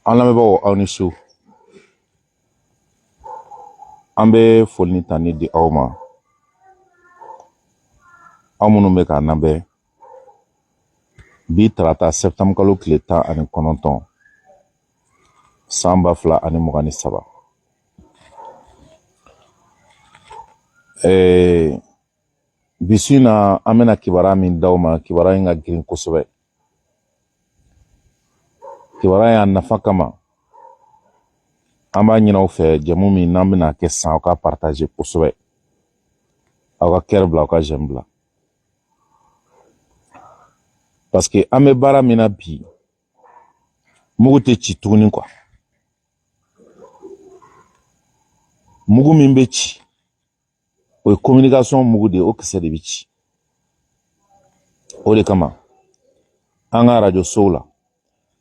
An lamɛnbagaw aw ni su. An bɛ foli ni tani di aw ma. Aw minnu bɛ k'an lamɛn. Bi tarata septembre kalo tile 19 san 2023. Bi su in na an bɛna kibaruya min d'aw ma, kibaruya in ka girin kosɛbɛ. Kibaruya in a nafa kama an b'a ɲini aw fɛ jɛmu min n'an bɛna kɛ sisan aw ka partager kosɛbɛ. Aw ka cœur bila, aw ka j'aime bila. Parce que an bɛ baara min na bi, mugu tɛ ci tuguni quoi. Mugu min bɛ ci, o ye communication mugu de ye, o kisɛ de bɛ ci. O de kama an ka radio sow la,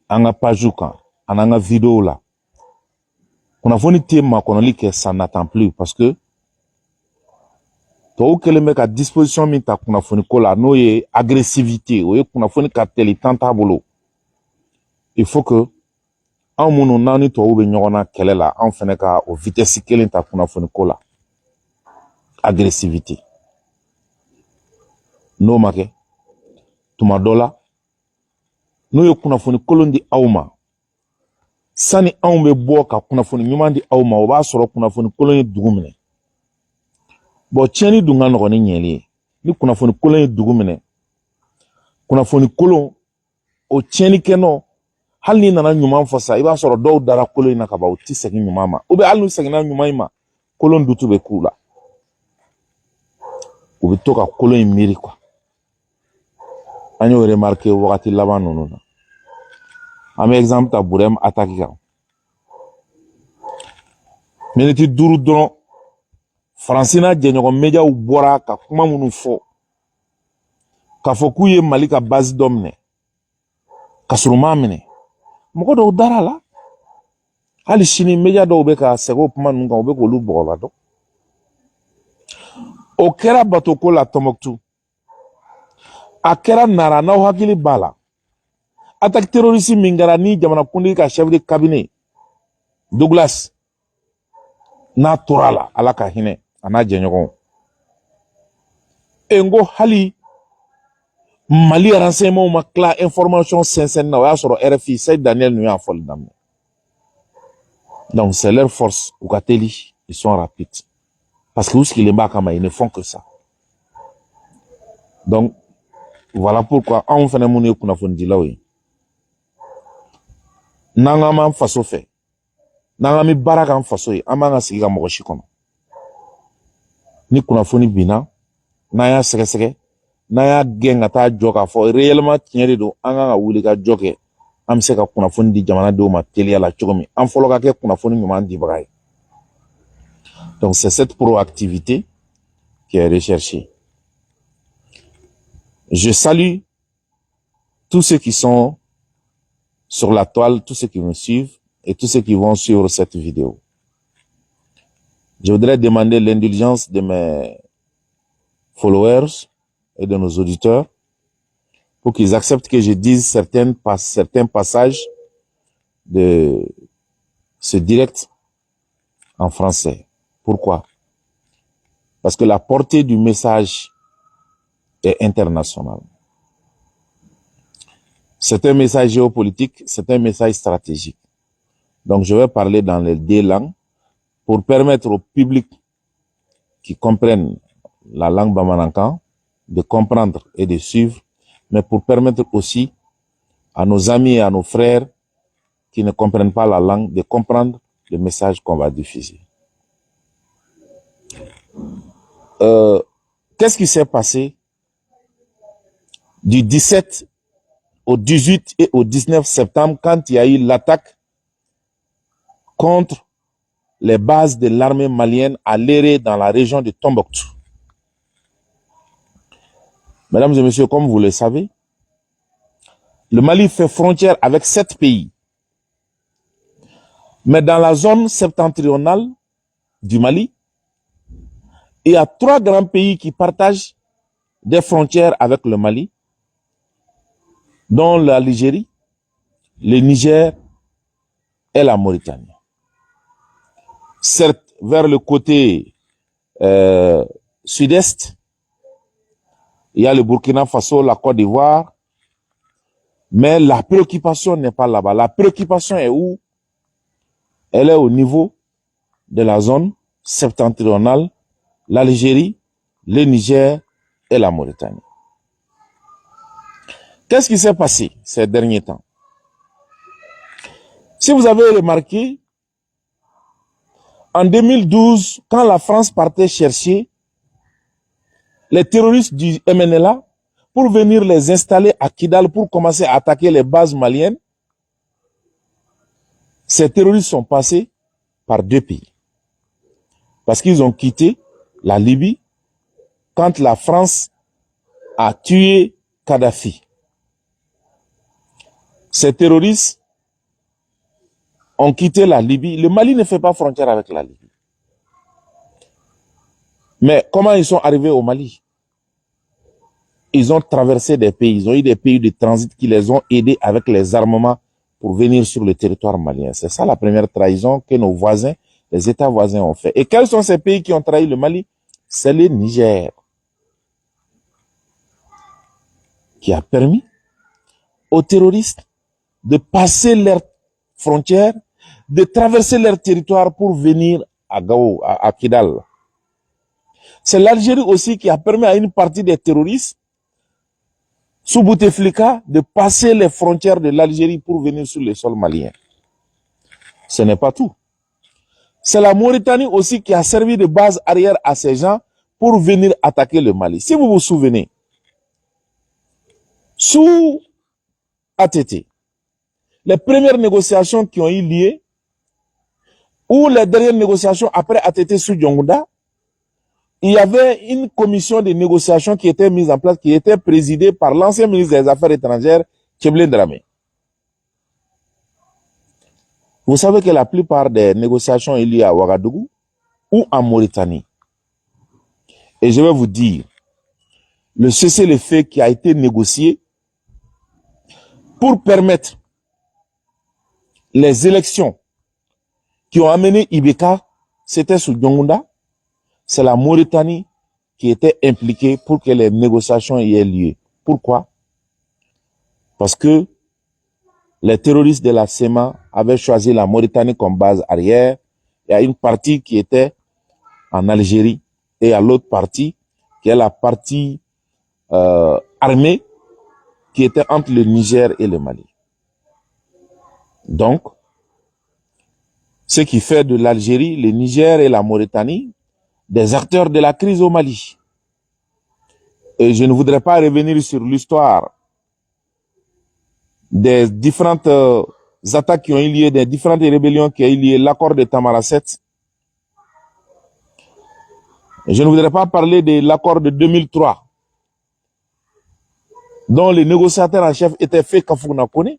an ka page kan, ani an ka video la, kunnafoni tɛ makɔnɔli kɛ, ça n'attend plus parce que tɔw kɛlen bɛ ka disposition min ta kunnafoni ko la n'o ye agressivité, o ye kunnafoni ka teli tan t'a bolo. Il faut que anw minnu n'an ni tɔw bɛ ɲɔgɔn na kɛlɛ la, anw fɛnɛ ka o vitesse kelen ta kunnafoni ko la. Agressivité. N'o ma kɛ, tuma dɔ la, n'o ye kunnafoni kolon di aw ma, sani anw bɛ bɔ ka kunnafoni ɲuman di aw ma, o b'a sɔrɔ kunnafoni kolon ye dugu minɛ. Bon, tiɲɛni dun ka nɔgɔn ni ɲɛli ye. Ni kunnafoni kolon ye dugu minɛ, kunnafoni kolon, o tiɲɛni kɛ nɔ, hali n'i nana ɲuman fɔ sa, i b'a sɔrɔ dɔw dara kolon in na ka ban, u tɛ segin ɲuman ma. Ou bien hali n'u seginna ɲuman in ma, kolon dutu bɛ k'u la. U bɛ to ka kolon in miiri quoi. An y'o remarqué wagati laban ninnu na. An bɛ exemple ta Burema attaque kan. Minute 5 dɔrɔn, Faransi n'a jɛɲɔgɔn médiaw bɔra ka kuma minnu fɔ, k'a fɔ k'u ye Mali ka base dɔ minɛ, ka sɔrɔ u m'a minɛ. Mɔgɔ dɔw dara la. Hali sini média dɔw bɛ ka segin o kuma ninnu kan, u bɛ k'olu bɔgɔladɔ. O kɛra bateau ko la Tombouctou. A kɛra Nara, n'aw hakili b'a la. Attaque terroriste min kɛra ni jamanakuntigi ka chef de cabinet Douglas n'a tora la, Ala ka hinɛ a n'a jɛɲɔgɔnw. N ko hali Mali renseignement ma tila information sincère na, o y'a sɔrɔ RFI Saïd Daniel ninnu y'a fɔli daminɛ. Donc c'est leur force, u ka teli, ils sont rapides. Parce que u sigilen b'a kama, ils ne font que ça. Donc voilà pourquoi anw fɛnɛ minnu ye kunnafonidilaw ye, n'an k'an b'an faso fɛ, n'an k'an bɛ baara k'an faso ye, an b'an ka sigi ka mɔgɔ si kɔnɔ. Ni kunnafoni binna, n'an y'a sɛgɛsɛgɛ, n'an y'a gɛn ka taa jɔ k'a fɔ réellement tiɲɛ de don, an kan ka wuli ka jɔ kɛ, an bɛ se ka kunnafoni di jamanadenw ma teliya la cogo min, an fɔlɔ ka kɛ kunnafoni ɲuman dibaga ye. Donc c'est cette proactivité qui est recherchée. Je salue tous ceux qui sont sur la toile, tous ceux qui me suivent et tous ceux qui vont suivre cette vidéo. Je voudrais demander l'indulgence de mes followers et de nos auditeurs pour qu'ils acceptent que je dise certains passages de ce direct en français. Pourquoi? Parce que la portée du message est internationale. C'est un message géopolitique, c'est un message stratégique. Donc je vais parler dans les deux langues pour permettre au public qui comprennent la langue bamanankan de comprendre et de suivre, mais pour permettre aussi à nos amis et à nos frères qui ne comprennent pas la langue de comprendre le message qu'on va diffuser. Qu'est-ce qui s'est passé du 17 au 18 et au 19 septembre quand il y a eu l'attaque contre les bases de l'armée malienne à Léré dans la région de Tombouctou? Mesdames et messieurs, comme vous le savez, le Mali fait frontière avec 7 pays. Mais dans la zone septentrionale du Mali, il y a 3 grands pays qui partagent des frontières avec le Mali, dont l'Algérie, le Niger et la Mauritanie. Certes, vers le côté sud-est, il y a le Burkina Faso, la Côte d'Ivoire, mais la préoccupation n'est pas là-bas. La préoccupation est où? Elle est au niveau de la zone septentrionale, l'Algérie, le Niger et la Mauritanie. Qu'est-ce qui s'est passé ces derniers temps? Si vous avez remarqué, en 2012, quand la France partait chercher les terroristes du MNLA pour venir les installer à Kidal pour commencer à attaquer les bases maliennes, ces terroristes sont passés par deux pays. Parce qu'ils ont quitté la Libye quand la France a tué Kadhafi. Ces terroristes ont quitté la Libye. Le Mali ne fait pas frontière avec la Libye. Mais comment ils sont arrivés au Mali? Ils ont traversé des pays. Ils ont eu des pays de transit qui les ont aidés avec les armements pour venir sur le territoire malien. C'est ça la première trahison que nos voisins, les États voisins ont fait. Et quels sont ces pays qui ont trahi le Mali? C'est le Niger, qui a permis aux terroristes de passer leurs frontières, de traverser leur territoire pour venir à Gao, à Kidal. C'est l'Algérie aussi qui a permis à une partie des terroristes, sous Bouteflika, de passer les frontières de l'Algérie pour venir sur le sol malien. Ce n'est pas tout. C'est la Mauritanie aussi qui a servi de base arrière à ces gens pour venir attaquer le Mali. Si vous vous souvenez, sous ATT, les premières négociations qui ont eu lieu, ou les dernières négociations après ATT sous Djongouda, il y avait une commission de négociation qui était mise en place, qui était présidée par l'ancien ministre des Affaires étrangères, Tchéblé Dramé. Vous savez que la plupart des négociations ont eu lieu à Ouagadougou ou en Mauritanie. Et je vais vous dire, le cessez-le-feu qui a été négocié pour permettre les élections qui ont amené Ibeka, c'était sous Djongouda. C'est la Mauritanie qui était impliquée pour que les négociations aient lieu. Pourquoi? Parce que les terroristes de la SEMA avaient choisi la Mauritanie comme base arrière. Il y a une partie qui était en Algérie et à l'autre partie qui est la partie armée qui était entre le Niger et le Mali. Donc, ce qui fait de l'Algérie, le Niger et la Mauritanie des acteurs de la crise au Mali. Et je ne voudrais pas revenir sur l'histoire des différentes attaques qui ont eu lieu, des différentes rébellions qui ont eu lieu, l'accord de Tamaracet. Je ne voudrais pas parler de l'accord de 2003, dont les négociateurs en chef étaient fait Kafouna Kone,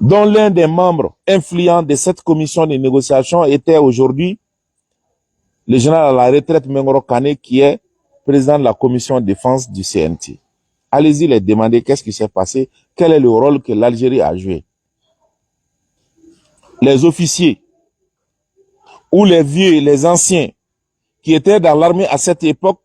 dont l'un des membres influents de cette commission de négociation était aujourd'hui le général à la retraite Mengoro Kane, qui est président de la commission de défense du CNT. Allez-y les demander qu'est-ce qui s'est passé, quel est le rôle que l'Algérie a joué. Les officiers ou les vieux et les anciens qui étaient dans l'armée à cette époque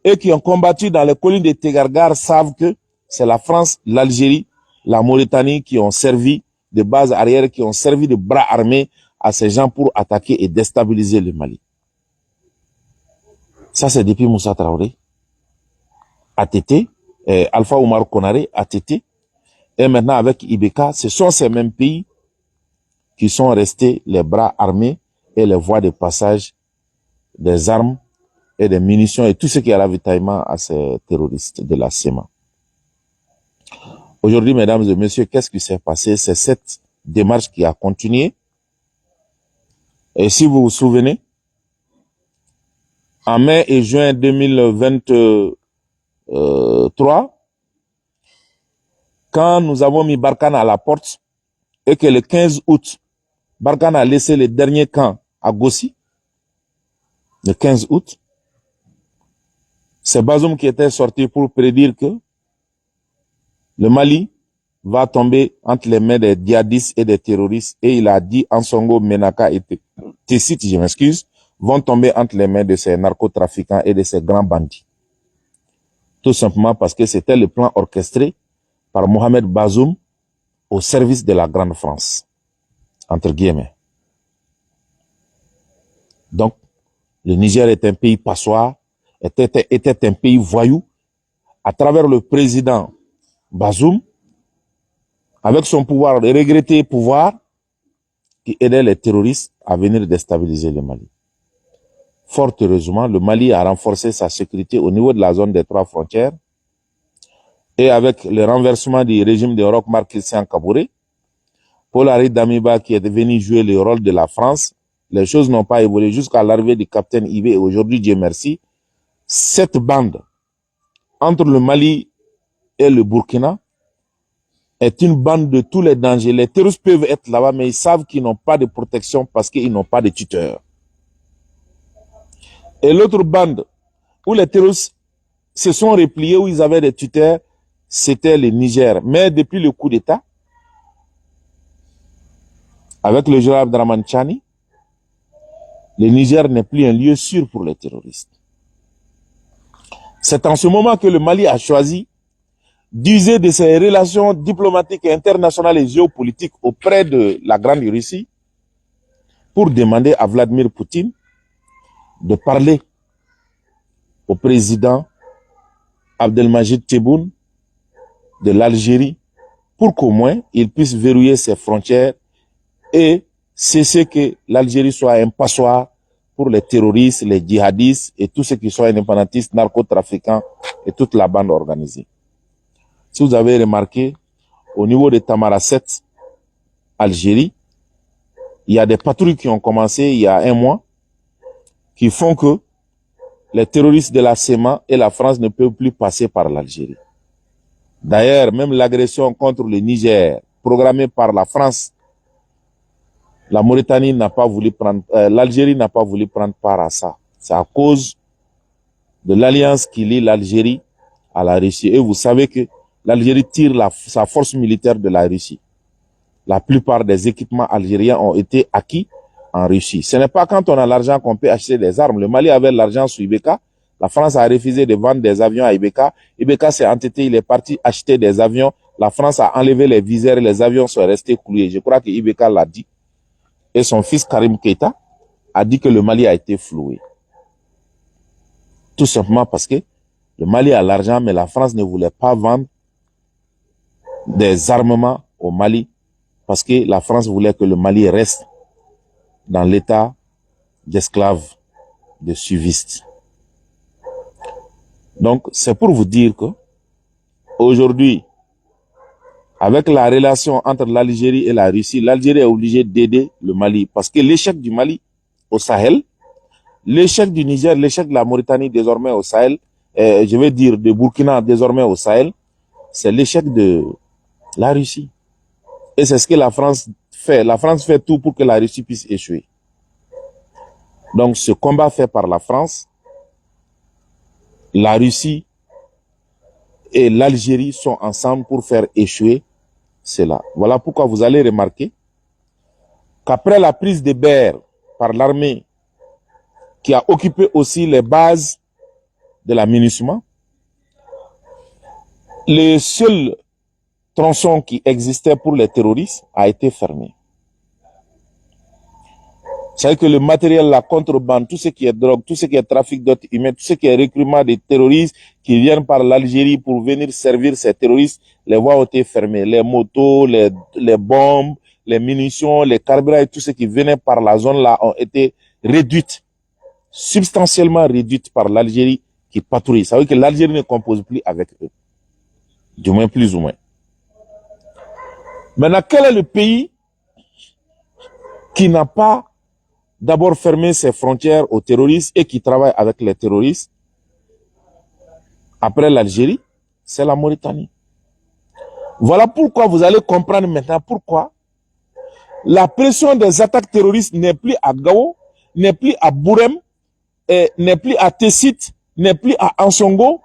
et qui ont combattu dans les collines de Tegargar savent que c'est la France, l'Algérie, la Mauritanie qui ont servi de base arrière, qui ont servi de bras armés à ces gens pour attaquer et déstabiliser le Mali. Ça, c'est depuis Moussa Traoré, ATT, Alpha Oumar Konaré, ATT, et maintenant avec Ibeka, ce sont ces mêmes pays qui sont restés les bras armés et les voies de passage des armes et des munitions et tout ce qui est ravitaillement à ces terroristes de la SEMA. Aujourd'hui, mesdames et messieurs, qu'est-ce qui s'est passé? C'est cette démarche qui a continué. Et si vous vous souvenez, en mai et juin 2023, quand nous avons mis Barkhane à la porte et que le 15 août, Barkhane a laissé le dernier camp à Gossi, le 15 août, c'est Bazoum qui était sorti pour prédire que le Mali va tomber entre les mains des djihadistes et des terroristes. Et il a dit Ansongo, Menaka et Tessit, je m'excuse, vont tomber entre les mains de ces narcotrafiquants et de ces grands bandits. Tout simplement parce que c'était le plan orchestré par Mohamed Bazoum au service de la Grande France, entre guillemets. Donc, le Niger est un pays passoire, était un pays voyou, à travers le président Bazoum, avec son pouvoir, le regretté pouvoir, qui aidait les terroristes à venir déstabiliser le Mali. Fort heureusement, le Mali a renforcé sa sécurité au niveau de la zone des 3 frontières, et avec le renversement du régime de Roch Marc Christian Kabouré, Paul-Henri Damiba qui est venu jouer le rôle de la France, les choses n'ont pas évolué jusqu'à l'arrivée du capitaine Ibé. Et aujourd'hui, Dieu merci, cette bande entre le Mali et le Burkina est une bande de tous les dangers. Les terroristes peuvent être là-bas, mais ils savent qu'ils n'ont pas de protection parce qu'ils n'ont pas de tuteurs. Et l'autre bande où les terroristes se sont repliés, où ils avaient des tuteurs, c'était le Niger. Mais depuis le coup d'État, avec le général Abdraman Chani, le Niger n'est plus un lieu sûr pour les terroristes. C'est en ce moment que le Mali a choisi d'user de ses relations diplomatiques et internationales et géopolitiques auprès de la Grande Russie pour demander à Vladimir Poutine de parler au président Abdelmajid Tebboune de l'Algérie pour qu'au moins il puisse verrouiller ses frontières et cesser que l'Algérie soit un passoire pour les terroristes, les djihadistes et tous ceux qui sont indépendantistes, narcotrafiquants et toute la bande organisée. Si vous avez remarqué, au niveau de Tamaracet, Algérie, il y a des patrouilles qui ont commencé il y a 1 mois qui font que les terroristes de la CEMA et la France ne peuvent plus passer par l'Algérie. D'ailleurs, même l'agression contre le Niger, programmée par la France, la Mauritanie n'a pas voulu prendre, l'Algérie n'a pas voulu prendre part à ça. C'est à cause de l'alliance qui lie l'Algérie à la Russie. Et vous savez que l'Algérie tire sa force militaire de la Russie. La plupart des équipements algériens ont été acquis en Russie. Ce n'est pas quand on a l'argent qu'on peut acheter des armes. Le Mali avait l'argent sous Ibeka. La France a refusé de vendre des avions à Ibeka. Ibeka s'est entêté, il est parti acheter des avions. La France a enlevé les viseurs et les avions sont restés coulés. Je crois que Ibeka l'a dit. Et son fils Karim Keita a dit que le Mali a été floué. Tout simplement parce que le Mali a l'argent, mais la France ne voulait pas vendre des armements au Mali parce que la France voulait que le Mali reste dans l'état d'esclave, de suiviste. Donc, c'est pour vous dire que aujourd'hui, avec la relation entre l'Algérie et la Russie, l'Algérie est obligée d'aider le Mali parce que l'échec du Mali au Sahel, l'échec du Niger, l'échec de la Mauritanie désormais au Sahel, je vais dire de Burkina désormais au Sahel, c'est l'échec de la Russie. Et c'est ce que la France fait. La France fait tout pour que la Russie puisse échouer. Donc ce combat fait par la France, la Russie et l'Algérie sont ensemble pour faire échouer cela. Voilà pourquoi vous allez remarquer qu'après la prise de Ber par l'armée qui a occupé aussi les bases de la MINUSMA, le seul tronçon qui existait pour les terroristes a été fermé. C'est que le matériel, la contrebande, tout ce qui est drogue, tout ce qui est trafic d'êtres humains, tout ce qui est recrutement des terroristes qui viennent par l'Algérie pour venir servir ces terroristes, les voies ont été fermées. Les motos, les bombes, les munitions, les carburants et tout ce qui venait par la zone là ont été réduites, substantiellement réduites par l'Algérie qui patrouille. Ça veut dire que l'Algérie ne compose plus avec eux. Du moins, plus ou moins. Maintenant, quel est le pays qui n'a pas d'abord fermer ses frontières aux terroristes et qui travaille avec les terroristes? Après l'Algérie, c'est la Mauritanie. Voilà pourquoi vous allez comprendre maintenant pourquoi la pression des attaques terroristes n'est plus à Gao, n'est plus à Bourem, n'est plus à Tessit, n'est plus à Ansongo,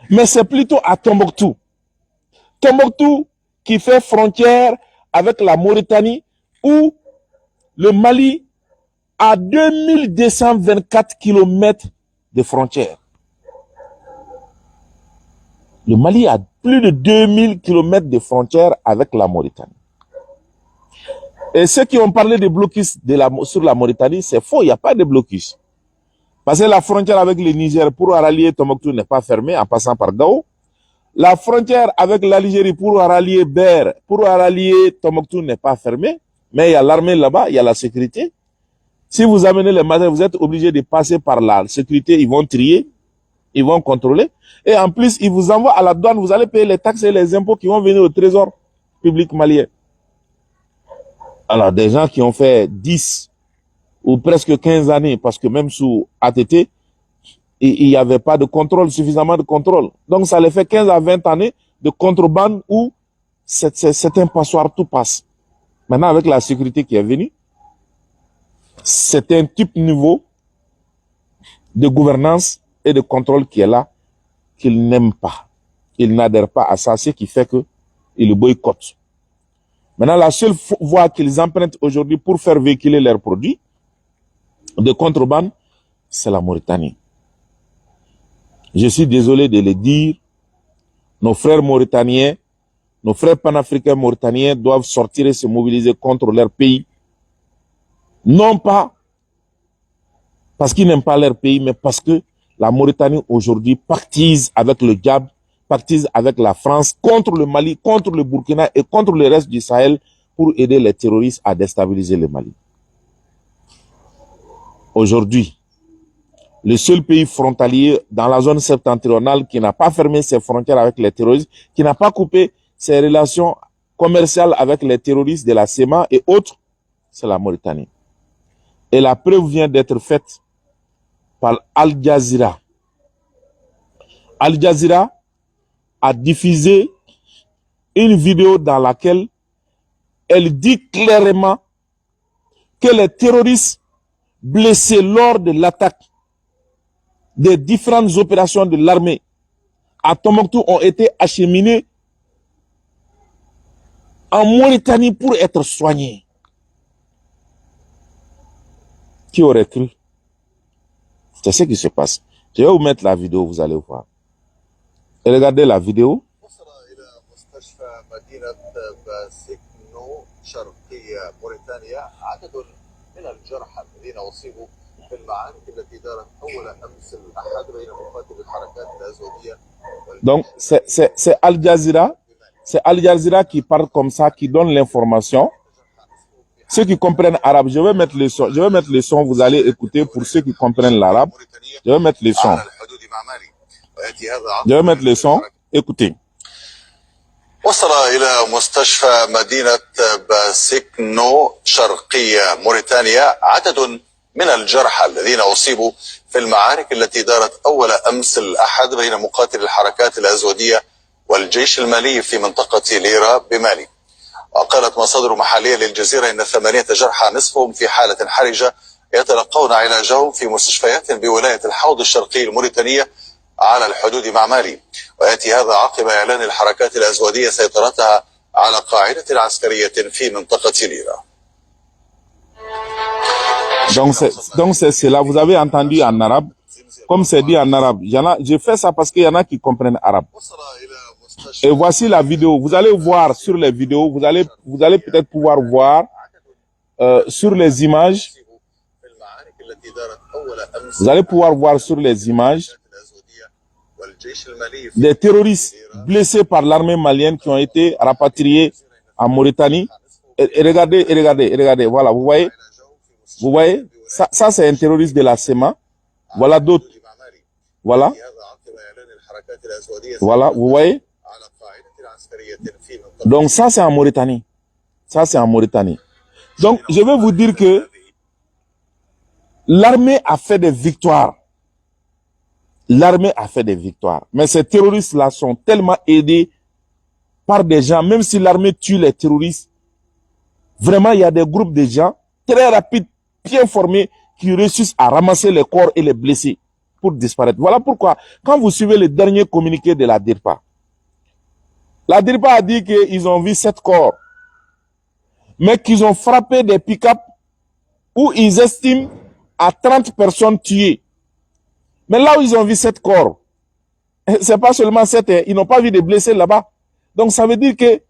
mais c'est plutôt à Tombouctou. Tombouctou qui fait frontière avec la Mauritanie, où le Mali a 2224 km de frontières. Le Mali a plus de 2000 km de frontières avec la Mauritanie. Et ceux qui ont parlé de blocus sur la Mauritanie, c'est faux, il n'y a pas de blocus. Parce que la frontière avec le Niger pour rallier Tombouctou n'est pas fermée en passant par Gao. La frontière avec l'Algérie pour rallier Ber, pour rallier Tombouctou n'est pas fermée. Mais il y a l'armée là-bas, il y a la sécurité. Si vous amenez les matériels, vous êtes obligé de passer par la sécurité, ils vont trier, ils vont contrôler. Et en plus, ils vous envoient à la douane, vous allez payer les taxes et les impôts qui vont venir au trésor public malien. Alors, des gens qui ont fait 10 ou presque 15 années, parce que même sous ATT, il n'y avait pas de contrôle, suffisamment de contrôle. Donc, ça les fait 15 à 20 années de contrebande où c'est un passoire, tout passe. Maintenant, avec la sécurité qui est venue, c'est un type nouveau de gouvernance et de contrôle qui est là, qu'ils n'aiment pas. Ils n'adhèrent pas à ça, ce qui fait qu'ils le boycottent. Maintenant, la seule voie qu'ils empruntent aujourd'hui pour faire véhiculer leurs produits de contrebande, c'est la Mauritanie. Je suis désolé de le dire, nos frères mauritaniens, nos frères panafricains mauritaniens doivent sortir et se mobiliser contre leur pays. Non pas parce qu'ils n'aiment pas leur pays, mais parce que la Mauritanie aujourd'hui pactise avec le diable, pactise avec la France contre le Mali, contre le Burkina et contre le reste du Sahel pour aider les terroristes à déstabiliser le Mali. Aujourd'hui, le seul pays frontalier dans la zone septentrionale qui n'a pas fermé ses frontières avec les terroristes, qui n'a pas coupé ses relations commerciales avec les terroristes de la CEMA et autres, c'est la Mauritanie. Et la preuve vient d'être faite par Al Jazeera. Al Jazeera a diffusé une vidéo dans laquelle elle dit clairement que les terroristes blessés lors de l'attaque des différentes opérations de l'armée à Tombouctou ont été acheminés en Mauritanie pour être soignés. Qui aurait cru? C'est ce qui se passe. Je vais vous mettre la vidéo, vous allez voir. Et regardez la vidéo. Donc, c'est Al Jazeera. C'est Al Jazeera qui parle comme ça, qui donne l'information. Ceux qui comprennent arabe, je vais mettre le son. Je vais mettre le son, vous allez écouter pour ceux qui comprennent l'arabe. Je vais mettre le son. Je vais mettre le son. Écoutez. وصل إلى مستشفى مدينة باسكنو شرقية موريتانيا عدد من الجرحى الذين أصيبوا في المعارك التي دارت أول أمس الأحد بين مقاتلي الحركات الأزودية والجيش المالي في منطقة ليرا بمالي. وقالت مصادر محلية للجزيرة إن 8 جرحى نصفهم في حالة حرجة يتلقون علاجهم في مستشفيات بولاية الحوض الشرقي الموريتانية على الحدود مع مالي. ويأتي هذا عقب إعلان الحركات الأزودية سيطرتها على قاعدة عسكرية في منطقة ليرا. Donc c'est cela, vous avez entendu en arabe, comme c'est dit en arabe. Je fais ça parce qu'il y en a qui comprennent arabe. Et voici la vidéo, vous allez voir sur les vidéos, vous allez peut-être pouvoir voir sur les images, vous allez pouvoir voir sur les images des terroristes blessés par l'armée malienne qui ont été rapatriés en Mauritanie. Et regardez, voilà, vous voyez, ça c'est un terroriste de la CEMA. Voilà d'autres. Voilà, vous voyez. Donc ça c'est en Mauritanie. Donc je vais vous dire que l'armée a fait des victoires. Mais ces terroristes-là sont tellement aidés par des gens, même si l'armée tue les terroristes, vraiment il y a des groupes de gens très rapides, bien formés, qui réussissent à ramasser les corps et les blessés pour disparaître. Voilà pourquoi, quand vous suivez le dernier communiqué de la DIRPA, La DIRPA a dit qu'ils ont vu 7 corps, mais qu'ils ont frappé des pick-up où ils estiment à 30 personnes tuées. Mais là où ils ont vu 7 corps, c'est pas seulement 7, ils n'ont pas vu de blessés là-bas. Donc ça veut dire que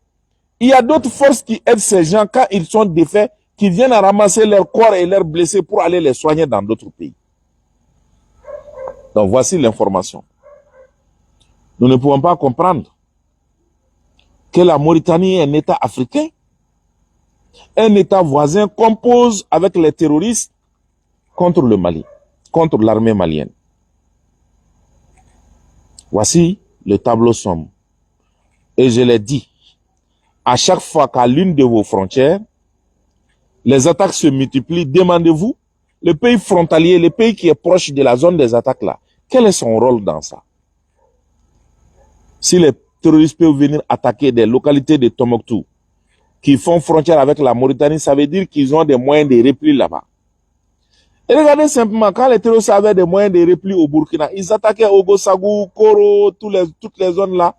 il y a d'autres forces qui aident ces gens quand ils sont défaits, qui viennent à ramasser leurs corps et leurs blessés pour aller les soigner dans d'autres pays. Donc voici l'information. Nous ne pouvons pas comprendre que la Mauritanie est un État africain, un État voisin compose avec les terroristes contre le Mali, contre l'armée malienne. Voici le tableau sombre. Et je l'ai dit, à chaque fois qu'à l'une de vos frontières, les attaques se multiplient, demandez-vous, le pays frontalier, le pays qui est proche de la zone des attaques là, quel est son rôle dans ça? Si les terroristes peuvent venir attaquer des localités de Tombouctou qui font frontière avec la Mauritanie, ça veut dire qu'ils ont des moyens de repli là-bas. Et regardez simplement, quand les terroristes avaient des moyens de repli au Burkina, ils attaquaient Ogosagou, Koro, toutes les zones là.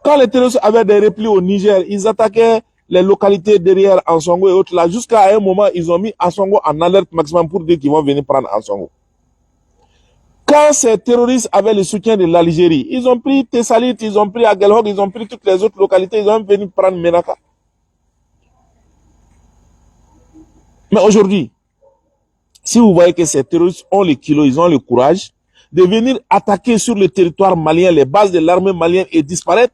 Quand les terroristes avaient des replis au Niger, ils attaquaient les localités derrière Ansongo et autres là. Jusqu'à un moment, ils ont mis Ansongo en alerte maximum pour dire qu'ils vont venir prendre Ansongo. Quand ces terroristes avaient le soutien de l'Algérie, ils ont pris Tessalit, ils ont pris Aguelhok, ils ont pris toutes les autres localités, ils ont venu prendre Menaka. Mais aujourd'hui, si vous voyez que ces terroristes ont le kilo, ils ont le courage de venir attaquer sur le territoire malien les bases de l'armée malienne et disparaître,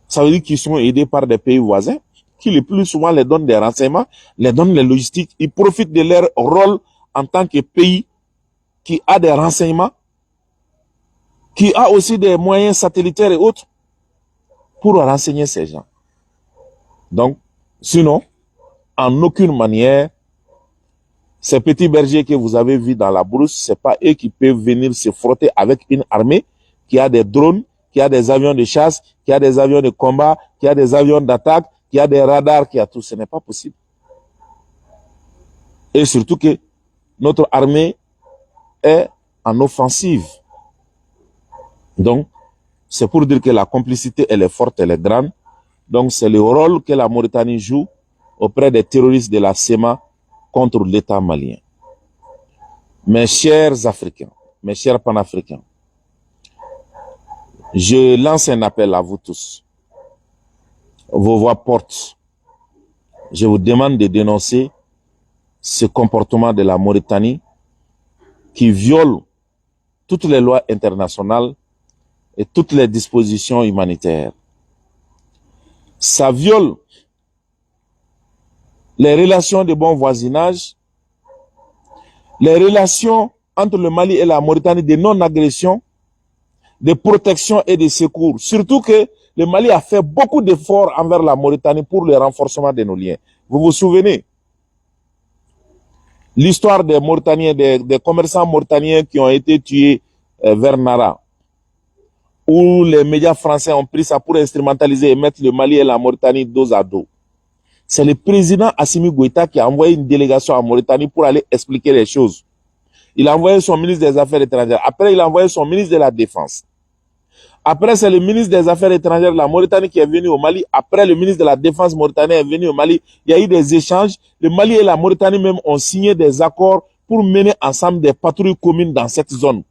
ça veut dire qu'ils sont aidés par des pays voisins qui le plus souvent les donnent des renseignements, les donnent les logistiques, ils profitent de leur rôle en tant que pays qui a des renseignements, qui a aussi des moyens satellitaires et autres pour renseigner ces gens. Donc, sinon, en aucune manière, ces petits bergers que vous avez vus dans la brousse, ce n'est pas eux qui peuvent venir se frotter avec une armée qui a des drones, qui a des avions de chasse, qui a des avions de combat, qui a des avions d'attaque, qui a des radars, qui a tout. Ce n'est pas possible. Et surtout que notre armée est en offensive. Donc, c'est pour dire que la complicité, elle est forte, elle est grande. Donc, c'est le rôle que la Mauritanie joue auprès des terroristes de la SEMA contre l'État malien. Mes chers Africains, mes chers panafricains, je lance un appel à vous tous. Vos voix portent. Je vous demande de dénoncer ce comportement de la Mauritanie qui viole toutes les lois internationales et toutes les dispositions humanitaires. Ça viole les relations de bon voisinage, les relations entre le Mali et la Mauritanie de non-agression, de protection et de secours. Surtout que le Mali a fait beaucoup d'efforts envers la Mauritanie pour le renforcement de nos liens. Vous vous souvenez? L'histoire des Mauritaniens, des commerçants mauritaniens qui ont été tués vers Nara, où les médias français ont pris ça pour instrumentaliser et mettre le Mali et la Mauritanie dos à dos. C'est le président Assimi Goïta qui a envoyé une délégation en Mauritanie pour aller expliquer les choses. Il a envoyé son ministre des Affaires étrangères. Après, il a envoyé son ministre de la Défense. Après, c'est le ministre des Affaires étrangères de la Mauritanie qui est venu au Mali. Après, le ministre de la Défense mauritanien est venu au Mali. Il y a eu des échanges. Le Mali et la Mauritanie même ont signé des accords pour mener ensemble des patrouilles communes dans cette zone.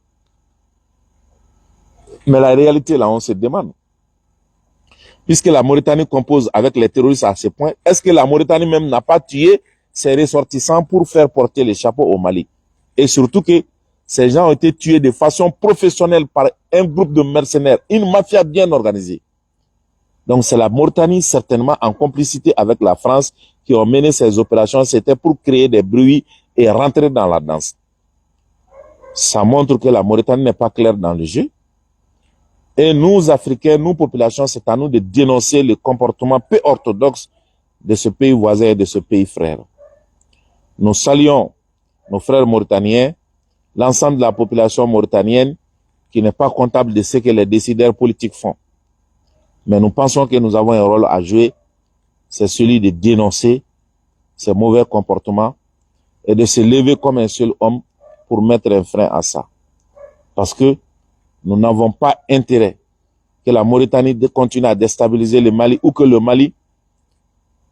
Mais la réalité, là, on se demande. Puisque la Mauritanie compose avec les terroristes à ce point, est-ce que la Mauritanie même n'a pas tué ses ressortissants pour faire porter les chapeaux au Mali? Et surtout que ces gens ont été tués de façon professionnelle par un groupe de mercenaires, une mafia bien organisée. Donc c'est la Mauritanie, certainement en complicité avec la France, qui ont mené ces opérations. C'était pour créer des bruits et rentrer dans la danse. Ça montre que la Mauritanie n'est pas claire dans le jeu. Et nous, Africains, nous, populations, c'est à nous de dénoncer le comportement peu orthodoxe de ce pays voisin et de ce pays frère. Nous saluons nos frères mauritaniens, l'ensemble de la population mauritanienne qui n'est pas comptable de ce que les décideurs politiques font. Mais nous pensons que nous avons un rôle à jouer, c'est celui de dénoncer ces mauvais comportements et de se lever comme un seul homme pour mettre un frein à ça. Parce que nous n'avons pas intérêt que la Mauritanie continue à déstabiliser le Mali ou que le Mali,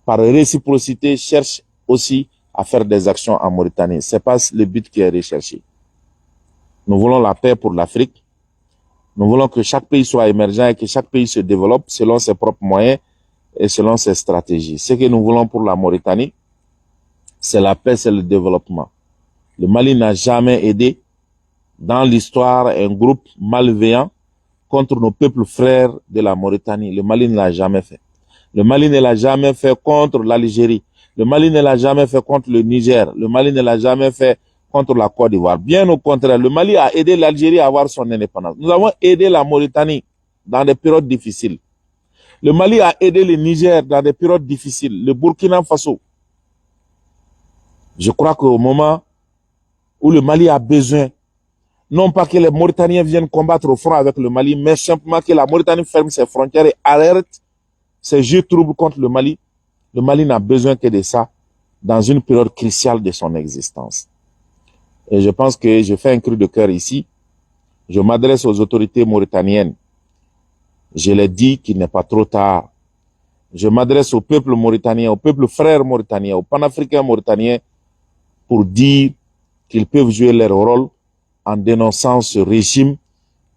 par réciprocité, cherche aussi à faire des actions en Mauritanie. Ce n'est pas le but qui est recherché. Nous voulons la paix pour l'Afrique. Nous voulons que chaque pays soit émergent et que chaque pays se développe selon ses propres moyens et selon ses stratégies. Ce que nous voulons pour la Mauritanie, c'est la paix, c'est le développement. Le Mali n'a jamais aidé dans l'histoire un groupe malveillant contre nos peuples frères de la Mauritanie. Le Mali ne l'a jamais fait. Le Mali ne l'a jamais fait contre l'Algérie. Le Mali ne l'a jamais fait contre le Niger. Le Mali ne l'a jamais fait contre la Côte d'Ivoire. Bien au contraire, le Mali a aidé l'Algérie à avoir son indépendance. Nous avons aidé la Mauritanie dans des périodes difficiles. Le Mali a aidé le Niger dans des périodes difficiles. Le Burkina Faso. Je crois qu'au moment où le Mali a besoin, non pas que les Mauritaniens viennent combattre au front avec le Mali, mais simplement que la Mauritanie ferme ses frontières et arrête ces jeux troubles contre le Mali n'a besoin que de ça dans une période cruciale de son existence. Et je pense que je fais un cri de cœur ici. Je m'adresse aux autorités mauritaniennes. Je l'ai dit qu'il n'est pas trop tard. Je m'adresse au peuple mauritanien, au peuple frère mauritanien, aux panafricains mauritaniens pour dire qu'ils peuvent jouer leur rôle en dénonçant ce régime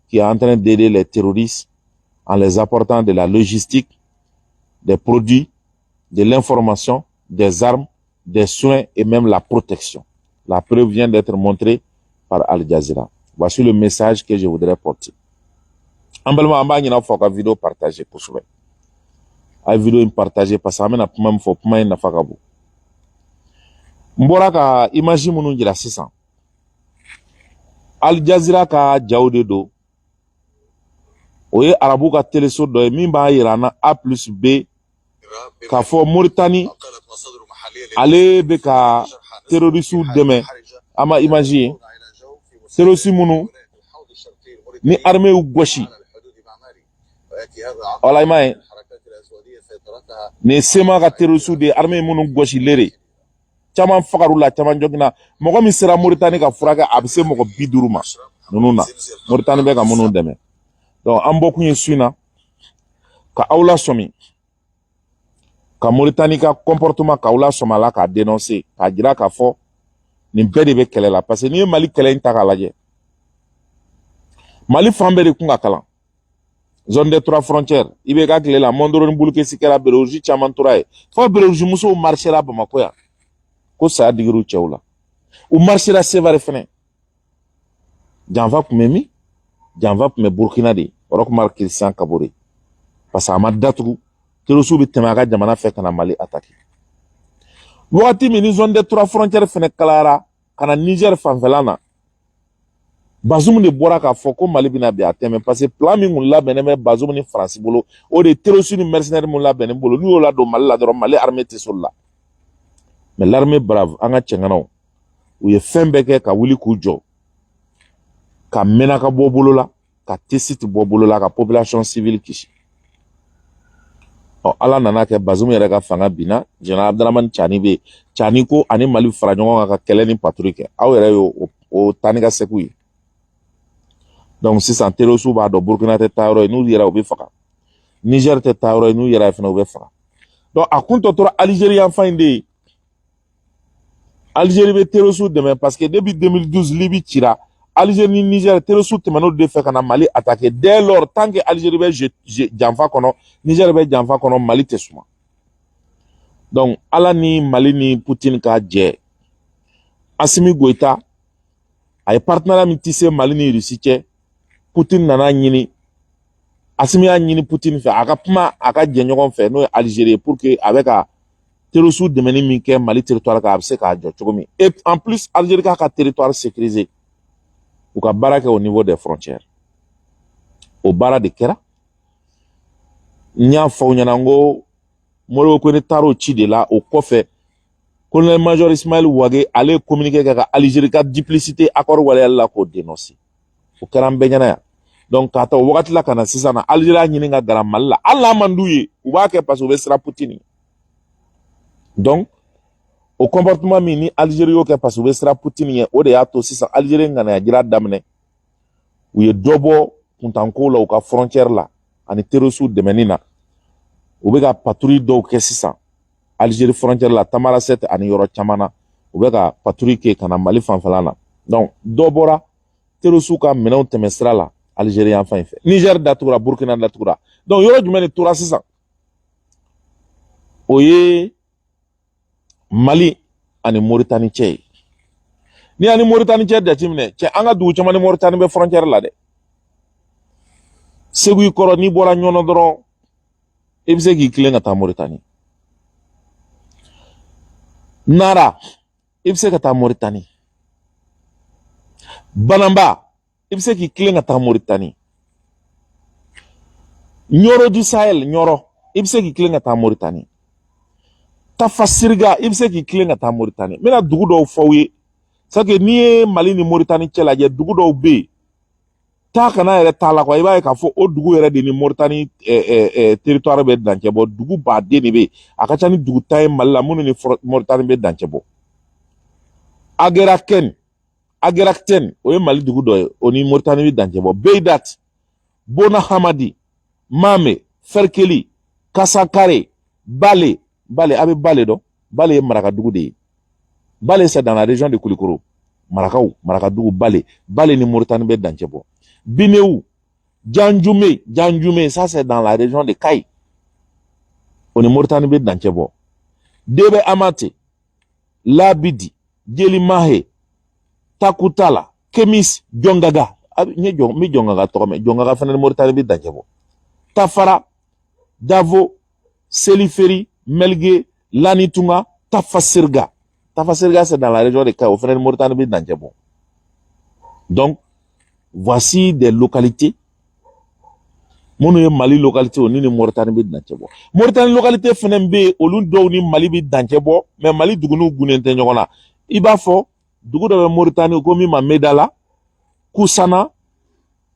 qui est en train d'aider les terroristes en les apportant de la logistique, des produits, de l'information, des armes, des soins et même la protection. La preuve vient d'être montrée par Al Jazeera. Voici le message que je voudrais porter. En belma amba nyina fo ka vidéo partager kosubɛ. A vidéo partager parce que amena puma fo puma na fakabu. Mbora ka image munu jira sisan. Al Jazeera ka jawde do. Oye arabu ka teleso do min ba yirana A+B ka fo Mauritanie ale be ka terroristu deme ama imagine terroristu munu ni armée u goshi wala imay ni sema ka terroristu de armée munu goshi lere caman fagaru la caman jogina mogo min sera Mauritanie ka furaka a be se mogo 50 ma nunu na Mauritanie be ka munu deme donc an bokun ye suina ka awla somi ka Mauritanie ka comportement ka awla somala ka dénoncer ka jira ka fo nin bɛɛ de bɛ kɛlɛ la parce que ni ye Mali kɛlɛ in ta k'a lajɛ Mali fan bɛɛ de kun ka kalan zone des 3 frontières i bɛ ka tile la Mondoroni Bulukesi kɛra Bereuzi caman tora ye fo Bereuzi musow marchera Bamako yan ko saya digir'u cɛw la u marchera Sevare fɛnɛ janfa tun bɛ min janfa tun bɛ Burkina de Roch-Marc Christian Kabore parce que a ma datugu terroriste bɛ tɛmɛ a ka jamana fɛ ka na Mali attaquer wagati min ni zone des 3 frontières fɛnɛ kalayara ka na Niger fanfɛla na Bazoum de bɔra k'a fɔ ko Mali bɛna bi a tɛmɛ parce que plan min kun labɛnnen bɛ Bazoum ni France bolo o de terroriste ni mercenaires mun labɛnnen bolo n'u y'o ladon Mali la dɔrɔn Mali armée tɛ s'o la mais l'armée brave an ka cɛŋanaw u ye fɛn bɛɛ kɛ ka wuli k'u jɔ ka Menaka bɔ bolo la ka T-Site bɔ bolo la ka population civile kisi Ala nana kɛ Bazoum yɛrɛ ka fanga binna Général Abdramane Tchani bɛ Tchani ko ani Mali fara ɲɔgɔn kan ka kɛlɛ ni patrouille kɛ aw yɛrɛ y'o taa ni ka segu ye donc sisan terroriste b'a dɔn Burkina tɛ taa yɔrɔ ye n'u yɛrɛ u bɛ faga Niger tɛ taa yɔrɔ ye n'u yɛrɛ fana u bɛ faga donc a kun tɔ tora Algérie yan fan in de ye Algérie bɛ terroriste dɛmɛ parce que depuis 2012 Libye cira Algérie ni Niger terroriste tɛmɛn'o de fɛ ka na Mali attaquer dès lors tant que Algérie bɛ janfa kɔnɔ Niger bɛ janfa kɔnɔ Mali tɛ suma donc Ala ni Mali ni Poutine ka jɛ Assimi Goïta a ye partenariat min tissé Mali ni Russie cɛ Poutine nana ɲini Assimi y'a ɲini Poutine fɛ a ka kuma a ka jɛ ɲɔgɔn fɛ n'o ye Algérie pour que a bɛ ka terroriste dɛmɛni min kɛ Mali territoire kan a bɛ se k'a jɔ cogo min et en plus Algérie k'a ka territoire sécurisé u ka baara kɛ au niveau des frontières o baara de kɛra n y'a fɔ aw ɲɛna n ko Modibo Kone taar'o ci de la o kɔfɛ colonel-major Ismaël Ouagé ale ye communiqué kɛ ka Algérie ka duplicité accord waleyali la k'o dénoncer o kɛra an bɛɛ ɲɛna yan donc k'a ta o wagati la ka na sisan na Algérie a ɲini ka gara Mali la hali n'a man d'u ye u b'a kɛ parce que u bɛ siran Poutine donc o comportement min ni Algérie y'o kɛ parce que u bɛ siran Poutine ye o de y'a to sisan Algérie ŋanaya jira daminɛ u ye dɔ bɔ kuntanko la u ka frontière la ani terroriste dɛmɛni na u bɛ ka patrouille dɔw kɛ sisan Algérie frontière la Tamaracet ani yɔrɔ caman na u bɛ ka patrouille kɛ ka na Mali fanfɛla la donc dɔ bɔra terroriste ka minɛnw tɛmɛ sira la Algérie yan fan in fɛ Niger datugura Burkina datugura donc yɔrɔ jumɛn de tora sisan o ye Mali ani Mauritanie cɛ ye ni ani Mauritanie cɛ jateminɛ cɛ an ka dugu caman ni Mauritanie bɛ frontière la dɛ Segu i kɔrɔ n'i bɔra ɲɔnɔ dɔrɔn i bɛ se k'i tilen ka taa Mauritanie Nara i bɛ se ka taa Mauritanie Banamba i bɛ se k'i tilen ka taa Mauritanie Nioro du Sahel Nioro i bɛ se k'i tilen ka taa Mauritanie Tafasirga i bɛ se k'i tilen ka taa Mauritanie n bɛna dugu dɔw fɔ aw ye c'est que n'i ye Mali ni Mauritanie cɛ lajɛ dugu dɔw bɛ yen taa kana yɛrɛ t'a la quoi i b'a ye k'a fɔ o dugu yɛrɛ de ni Mauritanie territoire bɛ dancɛ bɔ dugu baden de bɛ yen a ka ca ni dugu 10 ye Mali la minnu ni Mauritanie bɛ dancɛ bɔ Ageraktène o ye Mali dugu dɔ ye o ni Mauritanie bɛ dancɛ bɔ Beidat Bona Hamadi Mame Ferkeli Kasakare Bale a bɛ Bale dɔn Bale ye marakadugu de ye Bale c'est dans la région de Koulikoro marakadugu Bale ni Mauritanie bɛ dancɛ bɔ Binéou Djandjoumé ça c'est dans la région de Kayi o ni Mauritanie bɛ dancɛ bɔ Debe Amate Labidi Djelimahe Takutala Kemis Djongaga mi Djongaga tɔgɔ mɛn Djongaga fana ni Mauritanie bɛ dancɛ bɔ Tafara Davo Seliferi Melge Lanitunga Tafasirga c'est dans la région de Kayi o fana ni Mauritanie bɛ dancɛ bɔ donc voici des localités minnu ye Mali localité o ni Mauritanie bɛ dancɛ bɔ Mauritanie localité fana bɛ yen olu dɔw ni Mali bɛ dancɛ bɔ mais Mali duguniw gunnen tɛ ɲɔgɔn na i b'a fɔ dugu dɔ bɛ Mauritanie ko min ma Medala Kusana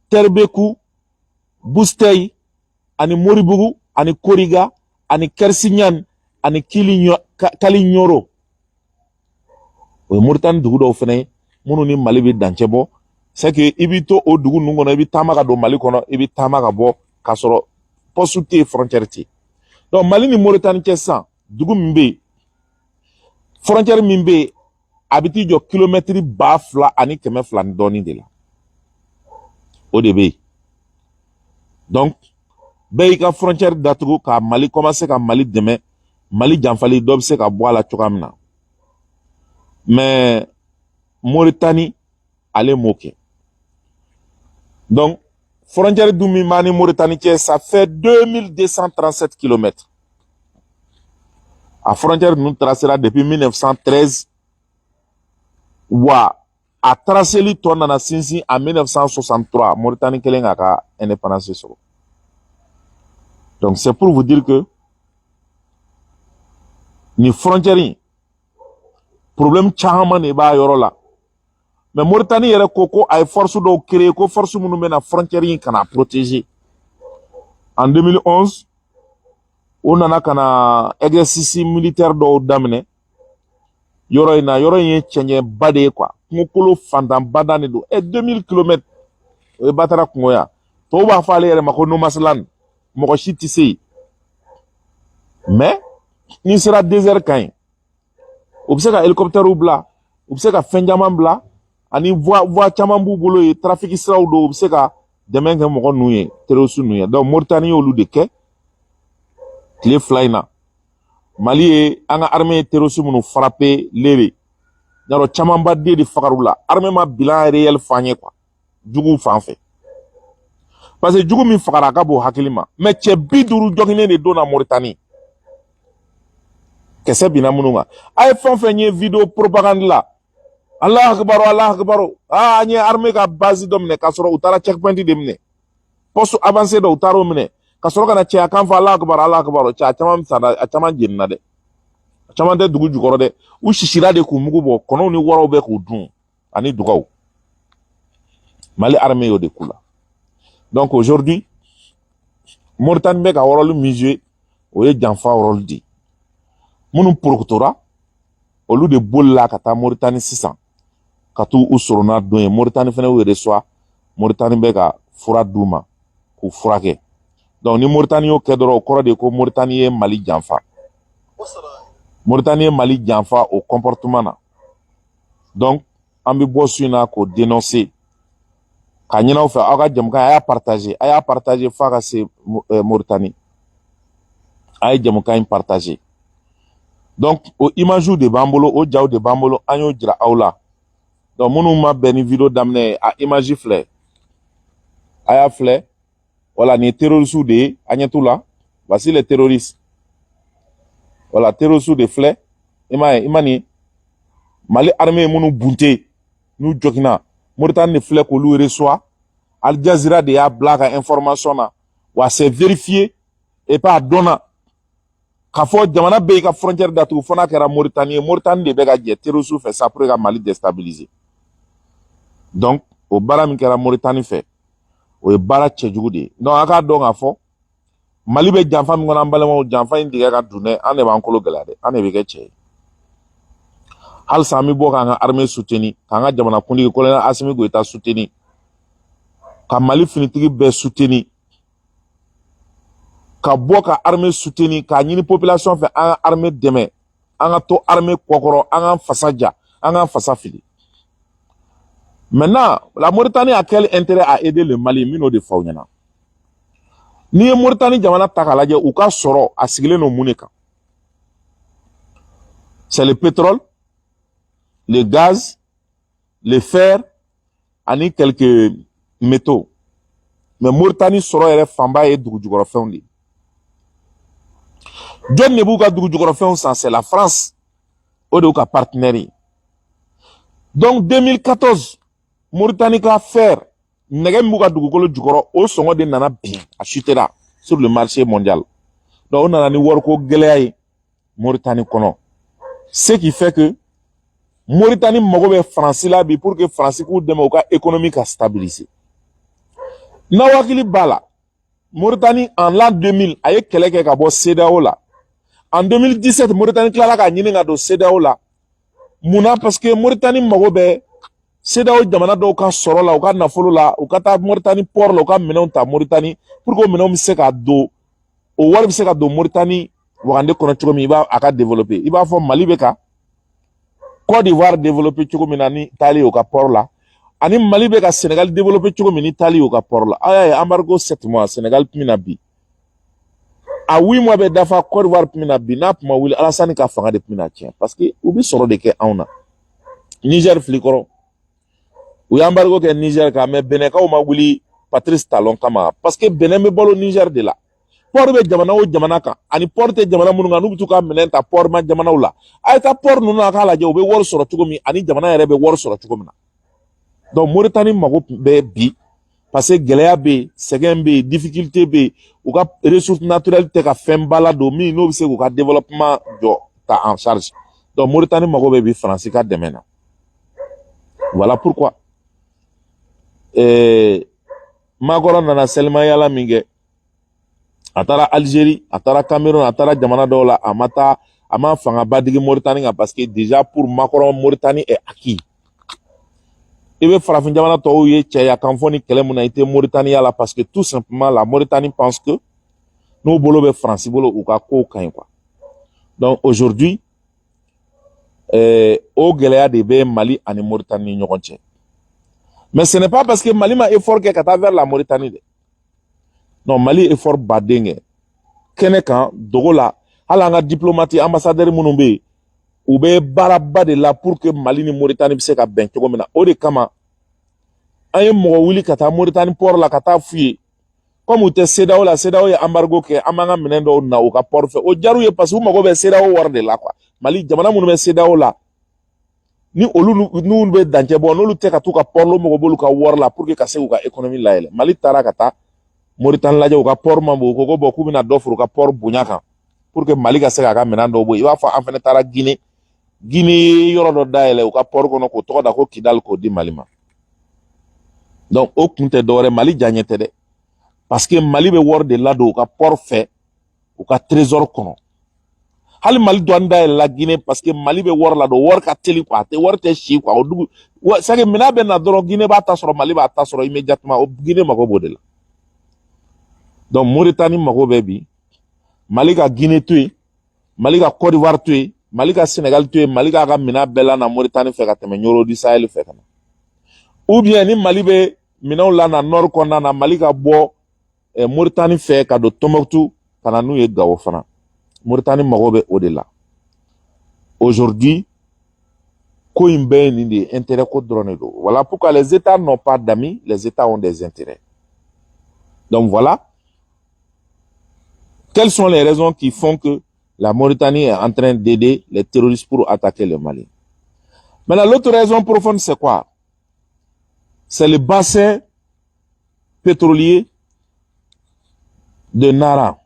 Terbeku Bustei ani Moribugu ani Koriga ani Kersignane ani Kalignoro o ye Mauritanie dugu dɔw fana ye minnu ni Mali bɛ dancɛ bɔ c'est que i bɛ to o dugu ninnu kɔnɔ i bɛ taama ka don Mali kɔnɔ i bɛ taama ka bɔ k'a sɔrɔ poste tɛ yen frontière tɛ yen donc Mali ni Mauritanie cɛ sisan dugu min bɛ yen frontière min bɛ yen a bɛ t'i jɔ kilomètre 2,200 ani 200 ni dɔɔnin de la o de bɛ yen donc bɛɛ y'i ka frontière datugu ka Mali commencer ka Mali dɛmɛ Mali janfali dɔ bɛ se ka bɔ a la cogoya min na mais Mauritanie ale m'o kɛ donc frontière dun min b'an ni Mauritanie cɛ ça fait 2237 km a frontière ninnu tracera depuis 1913 wa a traceli tɔ nana sinsin en 1963 Mauritanie kɛlen k'a ka indépendance sɔrɔ donc c'est pour vous dire que ni frontière in problème caman de b'a yɔrɔ la mais Mauritanie yɛrɛ ko a ye force dɔw créer ko force minnu bɛna frontière in kana protéger en 2011 o nana kana exercice militaire dɔw daminɛ yɔrɔ in na yɔrɔ in ye cɛncɛnba de ye quoi kungokolo fantanba de don 2000 km o ye Batara kungo ya tɔw b'a fɔ ale yɛrɛ ma ko no man's land mɔgɔ si tɛ se yen mais n'i sera désert kan ye u bɛ se ka hélicoptère bila u bɛ se ka fɛn caman bila ani voie caman b'u bolo ye trafic siraw do u bɛ se ka dɛmɛ kɛ mɔgɔ ninnu ye terroriste ninnu ye donc Mauritanie y'olu de kɛ tile 2 in na Mali ye an ka armée ye terroriste minnu frappé lere yarɔ camanba den de fagar'u la armée ma bilan réel f'an ye quoi juguw fan fɛ parce que jugu min fagara a ka bon hakili ma mais cɛ 50 jɔginnen de donna Mauritanie kɛsɛ binna minnu kan a ye fɛn o fɛn ye vidéo propagande la Allahu akbar an ye armée ka base dɔ minɛ k'a sɔrɔ u taara checkpoint de minɛ poste avancé dɔ u taara o minɛ ka sɔrɔ ka na cɛya kan fɔ Allahu akbar cɛ a caman sara a caman jenina dɛ a caman tɛ dugu jukɔrɔ dɛ u sisira de k'u mugu bɔ kɔnɔw ni wɔrɔw bɛ k'u dun ani dugaw Mali armée y'o de k'u la donc aujourd'hui Mauritanie bɛ ka rôle min jouer o ye janfa rôle de minnu porokotora olu de bolila ka taa Mauritanie sisan ka t'u sorona don ye Mauritanie fana y'u reçoit Mauritanie bɛ ka fura d'u ma k'u furakɛ Donc ni Mauritanie yo kɛ dɔrɔn o kɔrɔ de ko Mauritanie ye Mali janfa. Mauritanie ye Mali janfa o comportement na. Donc an bɛ bɔ su in na k'o dénoncer. Ka ɲin'aw fɛ aw ka jɛmukan a y'a partager f'a ka se Mauritanie. A ye jɛmukan in partager. Donc o image de b'an bolo, o jaw de b'an bolo, an y'o jira aw la. Donc minnu ma bɛn ni vidéo daminɛ a image filɛ. A y'a filɛ. Voilà, ni terroristes de ye, an ɲɛ t'u la. Voici les terroristes. Voilà, terroristes de filɛ. I ma nin Mali armée ye minnu bunte n'u jɔkina. Mauritanie de filɛ k'olu reçoit. Al Jazeera de y'a bila ka information na. Wa c'est vérifié et pas a dɔnna. K'a fɔ jamana bɛɛ y'i ka frontière datugu fo n'a kɛra Mauritanie ye. Mauritanie de bɛ ka jɛ terroristes fɛ ça pour ka Mali déstabiliser. Donc o baara min kɛra Mauritanie fɛ o ye baara cɛjugu de ye. Donc a k'a dɔn k'a fɔ Mali bɛ janfa min kɔnɔ an balimaw janfa in tigɛ ka don dɛ an de b'an kolo gɛlɛya dɛ an de bɛ kɛ cɛ ye. Halisa an bɛ bɔ k'an ka armée soutenir k'an ka jamanakuntigi colonel Assimi Goïta soutenir ka Mali finitigi bɛɛ soutenir ka bɔ ka armée soutenir k'a ɲini population fɛ an ka armée dɛmɛ an ka to armée kɔkɔrɔ an ka fasa ja an ka fasa fili. Maintenant la Mauritanie a quel intérêt à aider le Mali min n'o de fɔ aw ɲɛna. N'i ye Mauritanie jamana ta k'a lajɛ u ka sɔrɔ a sigilen don mun de kan. C'est le pétrole, le gaz, le fer ani quelques métaux. Mais Mauritanie sɔrɔ yɛrɛ fanba ye dugujukɔrɔfɛnw de. Jɔn de b'u ka dugujukɔrɔfɛnw san c'est la France. O de y'u ka partenaire ye. Donc 2014 Mauritanie ka fer nɛgɛ min b'u ka dugukolo jukɔrɔ o sɔngɔ de nana bin a chutera sur le marché mondial. Donc o nana ni wariko gɛlɛya ye Mauritanie kɔnɔ. Ce qui fait que Mauritanie mago bɛ Faransi la bi pour que Faransi k'u dɛmɛ u ka économie ka stabiliser. N'aw hakili b'a la Mauritanie en l'an 2000 a ye kɛlɛ kɛ ka bɔ CEDEAO la. En 2017 Mauritanie tilala ka ɲini ka don CEDEAO la. Munna parce que Mauritanie mago bɛ CEDEAO jamana dɔw ka sɔrɔ la u ka nafolo la u ka taa Mauritanie port la u ka minɛnw ta Mauritanie pour que o minɛnw bɛ se ka don o wari bɛ se ka don Mauritanie wagande kɔnɔ cogo min i b'a a ka développer i b'a fɔ Mali bɛ ka Côte d'Ivoire développer cogo min na ni taali o ka port la ani Mali bɛ ka Sénégal développer cogo min ni taali o ka port la. A y'a ye embargo 7 mois Sénégal tun bɛ na bi a 8 mois bɛ dafa Côte d'Ivoire tun bɛ na bi n'a tun ma wuli Alassane ka fanga de tun bɛ na tiɲɛ parce que u bɛ sɔrɔ de kɛ anw na. Niger filikɔrɔ u ye embargo kɛ Niger kan mais Bɛnɛkaw ma wuli Patrice Talon kama parce que Bɛnɛ bɛ balo Niger de la. Port bɛ jamana o jamana kan ani port tɛ jamana minnu kan n'u bɛ t'u ka minɛn ta port ma jamanaw la a ye taa port ninnu na k'a lajɛ u bɛ wari sɔrɔ cogo min ani jamana yɛrɛ bɛ wari sɔrɔ cogo min na. Donc Mauritanie mago bɛ bi parce que gɛlɛya bɛ yen sɛgɛn bɛ yen difficulté bɛ yen u ka ressources naturelles tɛ ka fɛn ba la don min n'o bɛ se k'u ka développement jɔ ta en charge. Donc Mauritanie mago bɛ bi Faransi ka dɛmɛ na. Voilà pourquoi Makɔrɔ nana selimayala min kɛ a taara Algérie a taara Cameroun a taara jamana dɔw la a ma fangaba digi Mauritanie kan parce que déjà pour Makɔrɔ Mauritanie est acquis. I bɛ farafin jamana tɔw ye cɛya kan fɔ ni kɛlɛ mun na i tɛ Mauritanie la parce que tout simplement la Mauritanie pense que n'u bolo bɛ Faransi bolo u ka kow ka ɲi quoi. Donc aujourd'hui o gɛlɛya de bɛ Mali ani Mauritanie ni ɲɔgɔn cɛ. Mais ce n'est pas parce que Mali ma effort kɛ ka taa vers la Mauritanie de. Non, Mali effort baden kɛ kɛnɛ kan dogo la hali an ka diplomate ambassadeur minnu bɛ yen u bɛ baaraba de la pour que Mali ni Mauritanie bɛ se ka bɛn cogo min na o de kama an ye mɔgɔ wuli ka taa Mauritanie port la ka taa f'u ye comme u tɛ CEDEAO la CEDEAO ye embargo kɛ an b'an ka minɛn dɔw na u ka port fɛ o diyar'u ye parce que u mago bɛ CEDEAO wari de la quoi. Mali jamana minnu bɛ CEDEAO la ni olu n'olu bɛ dancɛ bɔ n'olu tɛ ka t'u ka port la u mago b'olu ka wari la pour que ka se k'u ka économie layɛlɛ. Mali taara ka taa Mauritanie lajɛ u ka port man bon u ko ko bon k'u bɛna dɔ fara u ka port bonya kan pour que Mali ka se k'a ka minɛn dɔw bɔ i b'a fɔ an fana taara Guinée yɔrɔ dɔ dayɛlɛ u ka port kɔnɔ k'o tɔgɔ da ko Kidal k'o di Mali ma. Donc o kun tɛ dɔwɛrɛ Mali diyaɲɛ tɛ dɛ parce que Mali bɛ wari de ladon u ka port fɛ u ka trésor kɔnɔ hali Mali douane dayɛlɛ la Guinée parce que Mali bɛ wari ladon wari ka teli quoi wari tɛ si quoi o dugu c'est que minɛn bɛ na dɔrɔn Guinée b'a ta sɔrɔ Mali b'a ta sɔrɔ immédiatement o Guinée mago b'o de la. Donc Mauritanie mago bebi, Mali ka Guinée tué, Mali ka Côte d'Ivoire tué, Mali ka Sénégal tué, Mali ka mina bella na Mauritanie fait ka teme nyoro du Sahel fait kana. Ou bien ni Mali be mina la na nord kona na Mali ka bo Mauritanie fait ka do Tombouctou kana nou ye Gao fana. Mauritanie mago be o de la. Aujourd'hui, ko imbe ni de intérêt ko drone do. Voilà pourquoi les États n'ont pas d'amis, les États ont des intérêts. Donc voilà. Quelles sont les raisons qui font que la Mauritanie est en train d'aider les terroristes pour attaquer le Mali? Maintenant, l'autre raison profonde, c'est quoi? C'est le bassin pétrolier de Nara.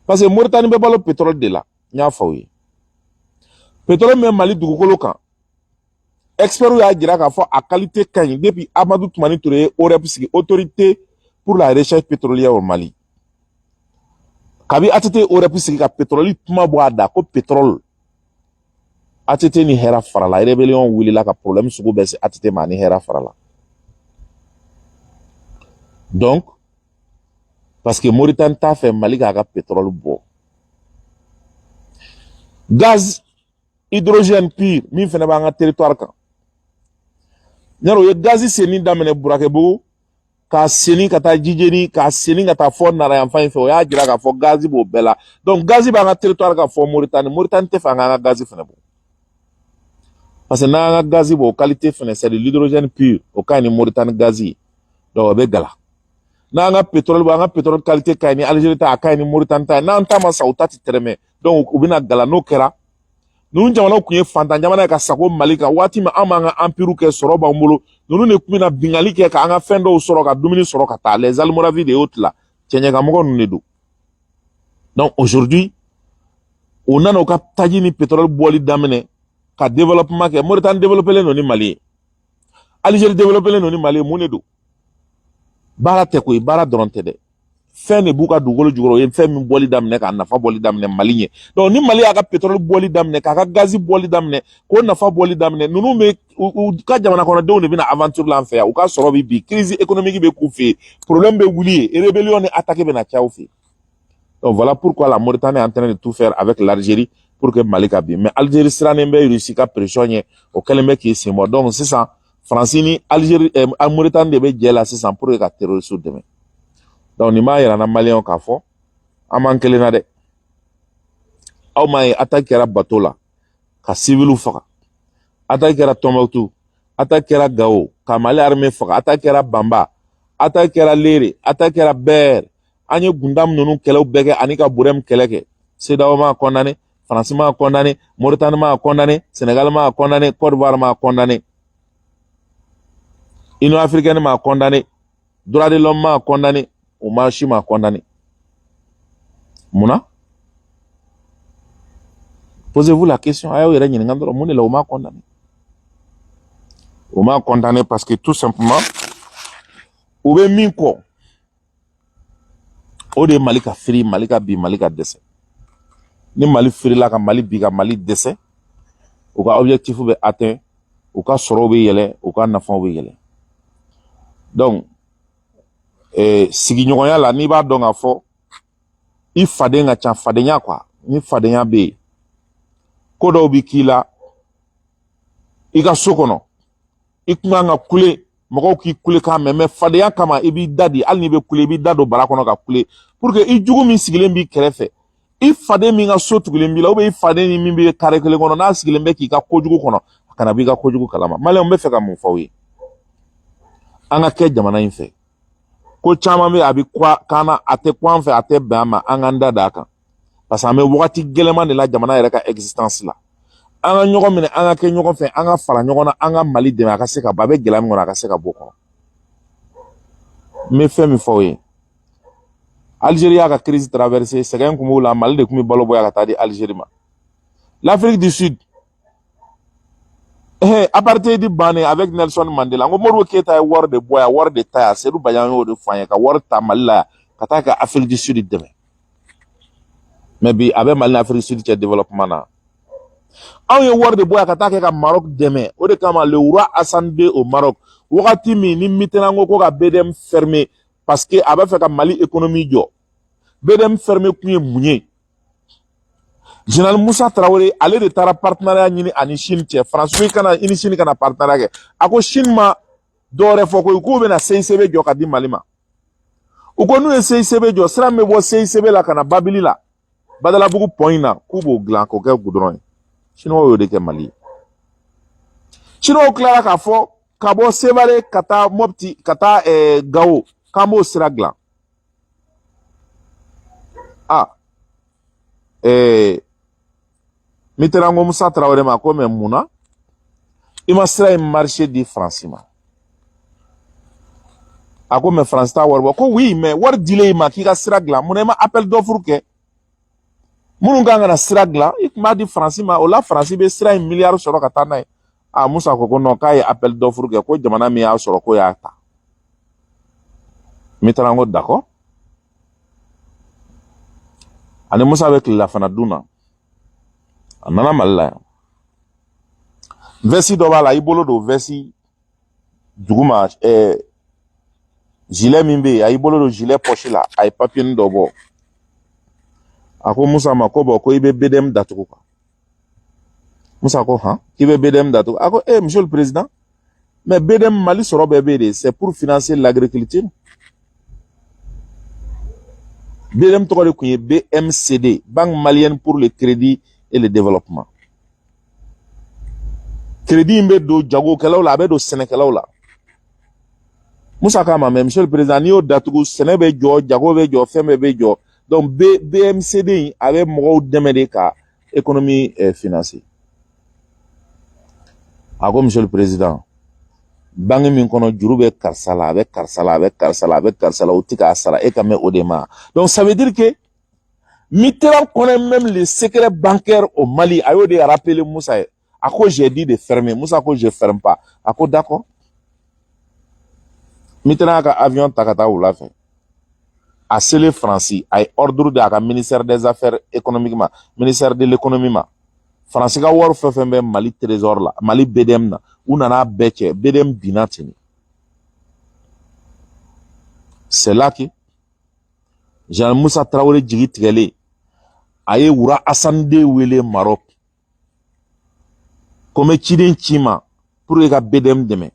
Parce que Mauritanie n'a pas le pétrole de là. Il y a un pétrole même Mali du Gokolokan. Expert a dit à qualité Kanye depuis Amadou Toumani Touré aurait pu autorité pour la recherche pétrolière au Mali. Kabi atete aurait pu se pétrole tuma boada ko pétrole. Atete ni hera farala rébellion wili la ka problème sugu bese atete ma ni hera farala. Donc parce que Mauritanie t'a fait Mali ka pétrole bo. Gaz hydrogène pur min fene ba nga territoire kan. Nyaro ye gaz seni damene burakebu ka seni kata jijeni ka seni kata fo nara yan fa o ya jira ka fo gaz bo bela. Donc gaz ba nga territoire ka fo Mauritanie te fa nga gaz fene bo. Parce que na gaz bo qualité fene c'est de l'hydrogène pur au cas ni Mauritanie gazi. Donc be gala. Na pétrole qualité ka ni Algérie ta ka ni Mauritanie ta na ntama sauta ti treme. Donc ubina gala no kera. Nous jamana kunye fanta jamana ka sako Malika wati ma amanga empiru ke soro ba mbolo nous ne kumina bingali ke ka anga fendo soro ka dumini soro ka ta les almoravides et autres là tienye ka moko nous do. Donc aujourd'hui on a no ka taji ni pétrole boili damene ka développement ke Mauritanie développer le no ni Mali Algérie développer le no ni Mali mu ne do bara te ko bara doronte de fin ne buka dugolo jugoro yen fin min boli damne ka nafa boli damne Mali. Donc ni Mali aga pétrole boli damne ka gazi boli damne ko nafa boli damne nunu me ka jamana kono de on bina aventure lan fait ou ka soro bi crise économique be koufi problème be wuli et rébellion ne attaquer bena tiaoufi. Donc voilà pourquoi la Mauritanie est en train de tout faire avec l'Algérie pour que Mali ka bi mais Algérie sera nembe réussi ka pression au keleme qui c'est mort. Donc c'est ça Francini Algérie Mauritanie de be jela c'est ça pour que terroriste demain. Donc ni ma yera na malien ka fo amankele na de aw ma attaque la bateau la ka civilu faka attaque la Tombouctou attaque la Gao ka Mali armée faka attaque la Bamba attaque la Léré attaque la Ber anye gundam nunu kelew beke anika burem keleke CEDEAO ma condamné France ma condamné Mauritanie ma condamné Sénégal ma condamné Côte d'Ivoire ma condamné Union africaine ma condamné droit de l'homme ma condamné au marché m'a condamné. Mouna? Posez-vous la question. On m'a condamné. On m'a condamné parce que tout simplement, on veut minko. On de Malika free, Malika bi, Malika décès. Ni Mali free la, Mali bi, Mali décès. Ou ka objectif be atteint, ou ka soro be yele, ou ka nafon be yele. Donc, sigi ɲɔgɔnya la n'i b'a dɔn k'a fɔ I faden ka ca fadenya quoi ni fadenya bɛ yen ko dɔw bi k'i la I ka so kɔnɔ I kuma ka kule mɔgɔw k'i kule k'a mɛn mais fadenya kama I b'i da di hali n'i bɛ kule I b'i da don bara kɔnɔ ka kule pour que I jugu min sigilen b'i kɛrɛfɛ I faden min ka so tugulen b'i la ou bien I faden ni min bɛ kare kelen kɔnɔ n'a sigilen bɛ k'i ka kojugu kɔnɔ a kana b'i ka kojugu kalama maliyɛnw bɛ fɛ ka mun fɔ aw ye an ka kɛ jamana in fɛ ko caman bɛ a bɛ kana a tɛ kun an fɛ a tɛ bɛn an ma an k'an da d'a kan parce que an bɛ wagati gɛlɛman de la jamana yɛrɛ ka existence la an ka ɲɔgɔn minɛ an ka kɛ ɲɔgɔn fɛ an ka fara ɲɔgɔn na an ka Mali dɛmɛ a ka se ka bɔ a bɛ gɛlɛya min kɔnɔ a ka se ka bɔ o kɔnɔ n bɛ fɛn min fɔ aw ye Algérie y'a ka crise traversée sɛgɛn kun b'o la Mali de kun bɛ balo bɔ yan ka taa di Algérie ma l'Afrique du Sud apartheid bannen avec Nelson Mandela ngo Modibo Keïta ye wari de bɔ yan wari de ta yan Seydou Badian y'o de fɔ an ye ka wari ta Mali la ka taa ka Afrique du Sud dɛmɛ mais bi a bɛ Mali ni Afrique du Sud cɛ développement na anw ye wari de bɔ yan ka taa kɛ ka Maroc dɛmɛ o de kama le roi Hassan II au Maroc wagati min ni Mitterrand ko ka BDM fermer parce que a b'a fɛ ka Mali économie jɔ. BDM fermé kun ye mun ye? Général Moussa Traoré ale de taara partenariat ɲini ani Chine cɛ. France ko i kana i ni Chine kana partenariat kɛ. A ko Chine ma dɔwɛrɛ fɔ ko k'u bɛna CICB jɔ ka di Mali ma. U ko n'u ye CICB jɔ sira min bɛ bɔ CICB la ka na Babili la Badalabugu pont in na k'u b'o dilan k'o kɛ goudron ye. Chinois y'o de kɛ Mali ye. Chinois tilara k'a fɔ ka bɔ Sevare ka taa Mopti ka taa Gao k'an b'o sira dilan. Mitterrand ko Moussa Traoré ma ko mais mun na i ma sira in marché di France ma. A ko mais France t'a wari bɔ ko oui mais wari dilen i ma k'i ka sira dilan mun na i ma appel d'offre kɛ minnu kan ka na sira dilan i tun b'a di France ma o la France bɛ sira in miliyari sɔrɔ ka taa n'a ye. Moussa ko non k'a ye appel d'offre kɛ ko jamana min y'a sɔrɔ ko y'a ta. Mitterrand ko d'accord. Ani Moussa bɛ tilela fana dun na a nana Mali la yan. Vesti dɔ b'a la i bolo don vesti duguma gilet min bɛ yen a y'i bolo don gilet poche la a ye papier dɔ bɔ. A ko Moussa ma ko bon ko i bɛ BDM datugu quoi. Moussa ko k'i bɛ BDM datugu. A ko monsieur le président mais BDM Mali sɔrɔ bɛɛ bɛ de c'est pour financer l'agriculture. BDM tɔgɔ de kun ye BMCD, Banque Malienne pour le Crédit et le Développement. Crédit in bɛ don jagokɛlaw la a bɛ don sɛnɛkɛlaw la. Moussa k'a ma mais monsieur le président n'i y'o datugu sɛnɛ bɛ jɔ jago bɛ jɔ fɛn bɛɛ bɛ jɔ donc BMCD in a bɛ mɔgɔw dɛmɛ de ka économie financer. A ko monsieur le président banque min kɔnɔ juru bɛ karisa la a bɛ karisa la a bɛ karisa la a bɛ karisa la o tɛ k'a sara e ka mɛn o de ma. Donc ça veut dire que Mitterrand connaît même les secrets bancaires au Mali. A y'o de rappeler Moussa ye. A ko j'ai dit de fermer. Moussa ko je ferme pas. A ko d'accord. Mitterrand ka avion ta ka taa wula fɛ. A selen Faransi a ye ordre de a ka ministère des affaires économiques ma ministère de l'économie ma. Faransi ka wari fɛn fɛn bɛ Mali trésor la Mali BDM na u nana bɛɛ cɛ BDM binna ten. C'est là que Jean Moussa Traoré jigi tigɛlen a ye Wura Assane de wele Maroc ko n bɛ ciden ci ma pour que ka BDM dɛmɛ.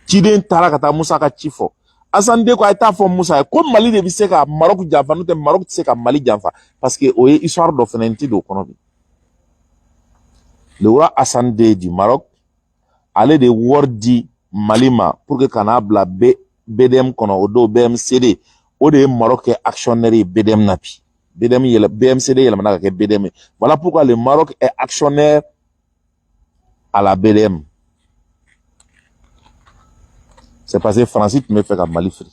Ciden taara ka taa Moussa ka ci fɔ. Assane de ko a ye taa fɔ Moussa ye ko Mali de bɛ se ka Maroc janfa n'o tɛ Maroc tɛ se ka Mali janfa parce que o ye histoire dɔ fana n tɛ don o kɔnɔ bi. Le Wura Assane de du Maroc ale de wari di Mali ma pour que kana bila BDM kɔnɔ o don BMCD o de ye Maroc kɛ actionnaire ye BDM na bi. BMCD yɛlɛmana ka kɛ BDM ye. Voilà pourquoi le Maroc est actionnaire à la BDM. C'est parce que France tun bɛ fɛ ka Mali firi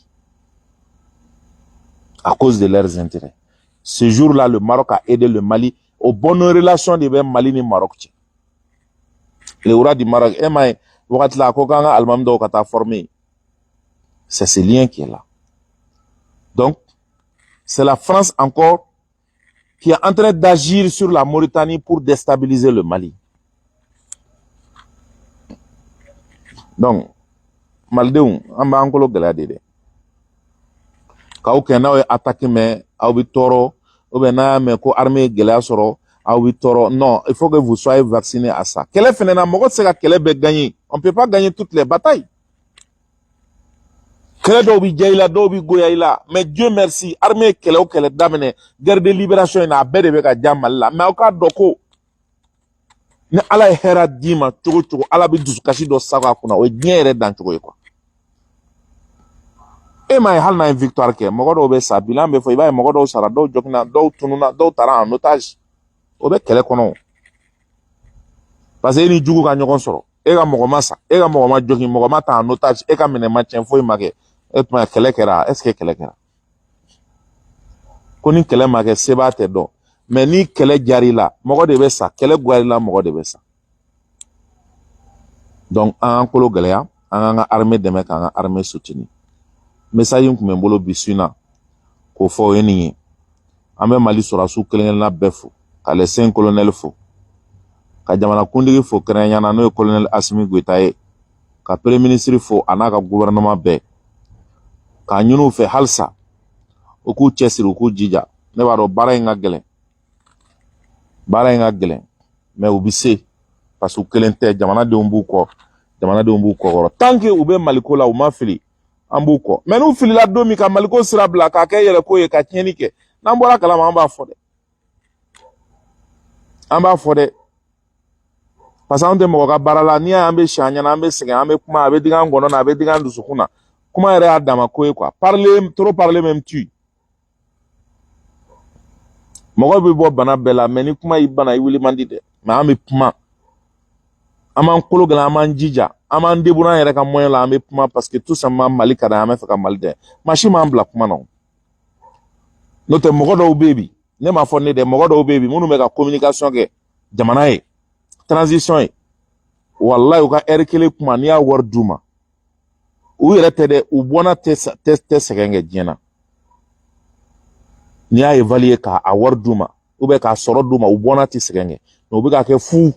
à cause de leurs intérêts. Ce jour-là, le Maroc a aidé le Mali aux bonnes relations de Mali ni Maroc cɛ. Le Wura du Maroc m'a ye wagati la a ko k'an ka alimami dɔw ka taa former. C'est ce lien qui est là. Donc, c'est la France encore qui est en train d'agir sur la Mauritanie pour déstabiliser le Mali. Donc, Maldenw, an b'an kolo gɛlɛya de dɛ. K'aw kɛ n'aw ye attaque mɛn aw bɛ tɔɔrɔ ou bien n'a y'a mɛn ko armée ye gɛlɛya sɔrɔ aw bɛ tɔɔrɔ. Non, il faut que vous soyez vaccinés à ça. Kɛlɛ fɛnɛ na mɔgɔ tɛ se ka kɛlɛ bɛɛ gagner. On peut pas gagner toutes les batailles. Kɛlɛ dɔw bɛ diya i la dɔw bɛ goya i la mais Dieu merci armée ye kɛlɛ o kɛlɛ daminɛ guerre de libération in na a bɛɛ de bɛ ka diya Mali la mais aw k'a dɔn ko ni Ala ye hɛrɛ d'i ma cogo cogo Ala bɛ dusukasi dɔ sago a kunna o ye diɲɛ yɛrɛ dancogo ye quoi. E m'a ye hali n'a ye victoire kɛ mɔgɔ dɔw bɛ sa bilan bɛ fɔ i b'a ye mɔgɔ dɔw sara dɔw joginna dɔw tununna dɔw taara en otage o bɛ kɛlɛ kɔnɔ parce que e ni jugu ka ɲɔgɔn sɔrɔ e ka mɔgɔ ma sa e ka mɔgɔ ma jogin mɔgɔ ma ta en otage e ka minɛ ma tiɲɛ foyi ma kɛ e tuma kɛlɛ kɛra est ce que kɛlɛ kɛra ko ni kɛlɛ ma kɛ seba tɛ dɔn mais ni kɛlɛ jar'i la mɔgɔ de bɛ sa kɛlɛ guwari la mɔgɔ de bɛ sa. Donc an k'an kolo gɛlɛya an k'an ka armée dɛmɛ k'an ka armée soutenir. Message in tun bɛ n bolo bi su in na k'o fɔ o ye nin ye an bɛ Mali sɔrɔdasiw kelen-kelenna bɛɛ fo ka les 5 colonels fo ka jamanakuntigi fo kɛrɛnkɛrɛnnenya na n'o ye colonel Asimi Goïta ye ka premier ministre fo a n'a ka gouvernement bɛɛ k'a ɲini u fɛ halisa u k'u cɛsiri u k'u jija. Ne b'a dɔn baara in ka gɛlɛn, mais u bɛ se parce que u kelen tɛ, jamanadenw b'u kɔ, jamanadenw b'u kɔkɔrɔ. Tant que u bɛ Maliko la u ma fili, an b'u kɔ. Mais n'u filila don min ka Maliko sira bila k'a kɛ yɛrɛko ye ka tiɲɛni kɛ, n'an bɔra kalama an b'a fɔ dɛ, an b'a fɔ dɛ. Parce que an tɛ mɔgɔ ka baara la, n'i y'a an bɛ si an ɲɛna, an bɛ sɛgɛn, an bɛ kuma, a bɛ digi an gɔnɔ na, a bɛ digi an dusukun na. Kuma yɛrɛ y'a dama ko ye quoi. Parler, trop parler même tue. Mɔgɔ bɛ bɔ bana bɛɛ la, mais ni kuma y'i bana i wuli man di dɛ. Mais an bɛ kuma, an b'an kolo gɛlɛn, an b'an jija, an b'an débrouiller an yɛrɛ ka moyen la, an bɛ kuma parce que tout simplement Mali ka d'an ye, an bɛ fɛ ka Mali dɛ. Maa si m'an bila kuma na. N'o tɛ mɔgɔ dɔw bɛ yen bi, ne m'a fɔ ne dɛ, mɔgɔ dɔw bɛ yen bi minnu bɛ ka communication kɛ jamana ye, transition ye, wallahi u ka heure kelen kuma n'i y'a wari d'u ma, u yɛrɛ tɛ dɛ, u bɔnna tɛ sɛgɛn kɛ diɲɛ na. N'i y'a évaluer k'a wari d'u ma, ou bien k'a sɔrɔ d'u ma, u bɔnna tɛ sɛgɛn kɛ, mais u bɛ ka kɛ fu.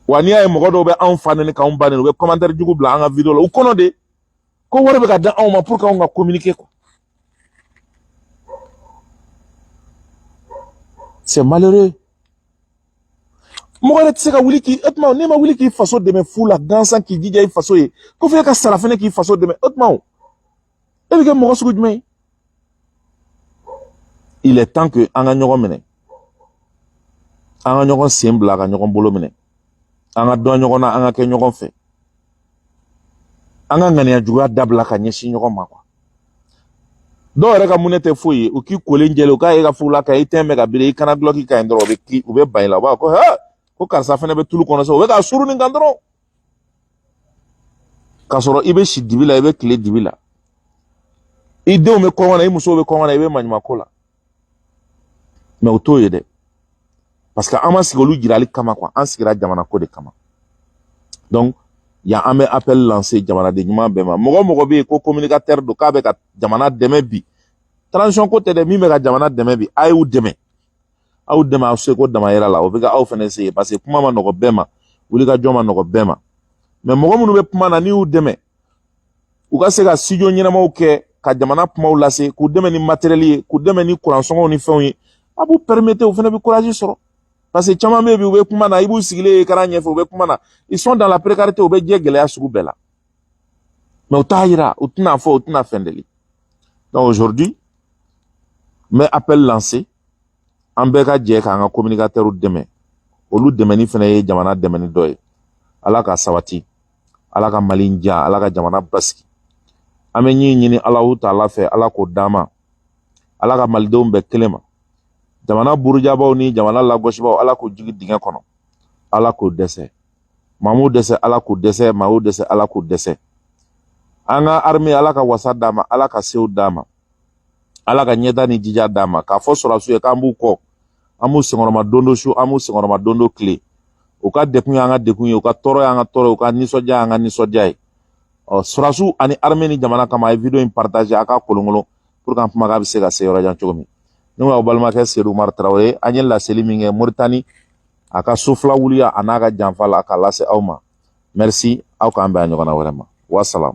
Wa n'i y'a ye mɔgɔ dɔw bɛ anw fa nɛni k'anw ba nɛni, u bɛ commentaire jugu bila an ka vidéo la, u kɔnɔ de, ko wari bɛ ka da anw ma pour qu'anw ka communiquer quoi. C'est malheureux. Mɔgɔ yɛrɛ tɛ se ka wuli k'i, o tuma n'e ma wuli k'i faso dɛmɛ fu la gansan k'i jija i faso ye, ko f'e ka sara fɛnɛ k'i faso dɛmɛ, o tuma e bɛ kɛ mɔgɔ sugu jumɛn ye? Il est temps que an ka ɲɔgɔn minɛ, an ka ɲɔgɔn sen bila ka ɲɔgɔn bolo minɛ, an ka dɔn ɲɔgɔn na, an ka kɛ ɲɔgɔn fɛ, an ka ŋaniya juguya dabila ka ɲɛsin ɲɔgɔn ma quoi. Dɔw yɛrɛ ka munɛ tɛ foyi ye, u k'i kolen jɛlen, u k'a ye ka fugula ka i tɛn bɛ ka biri, i kana dulɔki ka ɲi dɔrɔn u bɛ ban i la, u b'a fɔ ko hɛ, ko karisa fɛnɛ bɛ tulu kɔnɔ sa, u bɛ k'a suru nin kan dɔrɔn, k'a sɔrɔ i bɛ si dibi la, i bɛ tile dibi la, i denw bɛ kɔngɔ na, i musow bɛ kɔngɔ na, i bɛ maɲumanko la, mais u t'o ye dɛ, parce que an ma sigi olu jirali kama quoi, an sigira jamana ko de kama. Donc yan an bɛ appel lancer jamanaden ɲuman bɛɛ ma, mɔgɔ mɔgɔ bɛ yen ko communicateur don k'a bɛ ka jamana dɛmɛ bi, transition ko tɛ dɛ, min bɛ ka jamana dɛmɛ bi, a y'u dɛmɛ, aw dɛmɛ aw se ko damayira la, o bɛ ka aw fɛnɛ se ye parce que kuma ma nɔgɔ bɛɛ ma, wulikajɔ ma nɔgɔ bɛɛ ma, mais mɔgɔ minnu bɛ kuma na n'i y'u dɛmɛ, u ka se ka studio ɲɛnamaw kɛ, ka jamana kumaw lase, k'u dɛmɛ ni matériel ye, k'u dɛmɛ ni kuransɔngɔw ni fɛnw ye, a b'u permettre u fɛnɛ bɛ courage sɔrɔ, parce que caman bɛ yen bi u bɛ kuma na, i b'u sigilen écran ɲɛfɛ u bɛ kuma na, ils sont dans la précarité, u bɛ diɲɛ gɛlɛya sugu bɛɛ la, mais u t'a yira, u tɛna fɔ, u tɛna fɛn deli. Donc aujourd'hui, mais appel lancé, an bɛɛ ka jɛ k'an ka communicateurs dɛmɛ, olu dɛmɛni fɛnɛ ye jamana dɛmɛni dɔ ye, Ala ka sabati, Ala ka Mali diya, Ala ka jamana basigi, an bɛ ɲini Alahu Taala fɛ, Ala k'o d'an ma, Ala ka malidenw bɛɛ kelen ma, jamana burujabaw ni jamana lagosibaw, Ala k'o jigi dingɛ kɔnɔ, Ala k'o dɛsɛ, Mamu dɛsɛ, Ala k'o dɛsɛ, Mamu dɛsɛ, Ala k'o dɛsɛ, an ka armée Ala ka wasa d'a ma, Ala ka sew d'a ma, Ala ka ɲɛta ni jija d'a ma, k'a fɔ sɔrɔdasiw ye k'an b'u kɔ, an b'u senkɔrɔma don do su, an b'u senkɔrɔma don do tile, u ka dekun y'an ka dekun ye, u ka tɔɔrɔ y'an ka tɔɔrɔ ye, u ka nisɔndiya y'an ka nisɔndiya ye. Sɔrɔdasiw ani armée ni jamana kama a ye vidéo in partager a ka kolonkolon pour que an kumakan bɛ se ka se yɔrɔ jan cogo min. Ne y'aw balimakɛ Seydou Umar Traoré, an ye laseli min kɛ Mauritanie, a ka sofla wuliya a n'a ka janfa la a ka lase aw ma. Merci, aw k'an bɛn a ɲɔgɔnna wɛrɛ ma. Wassalam.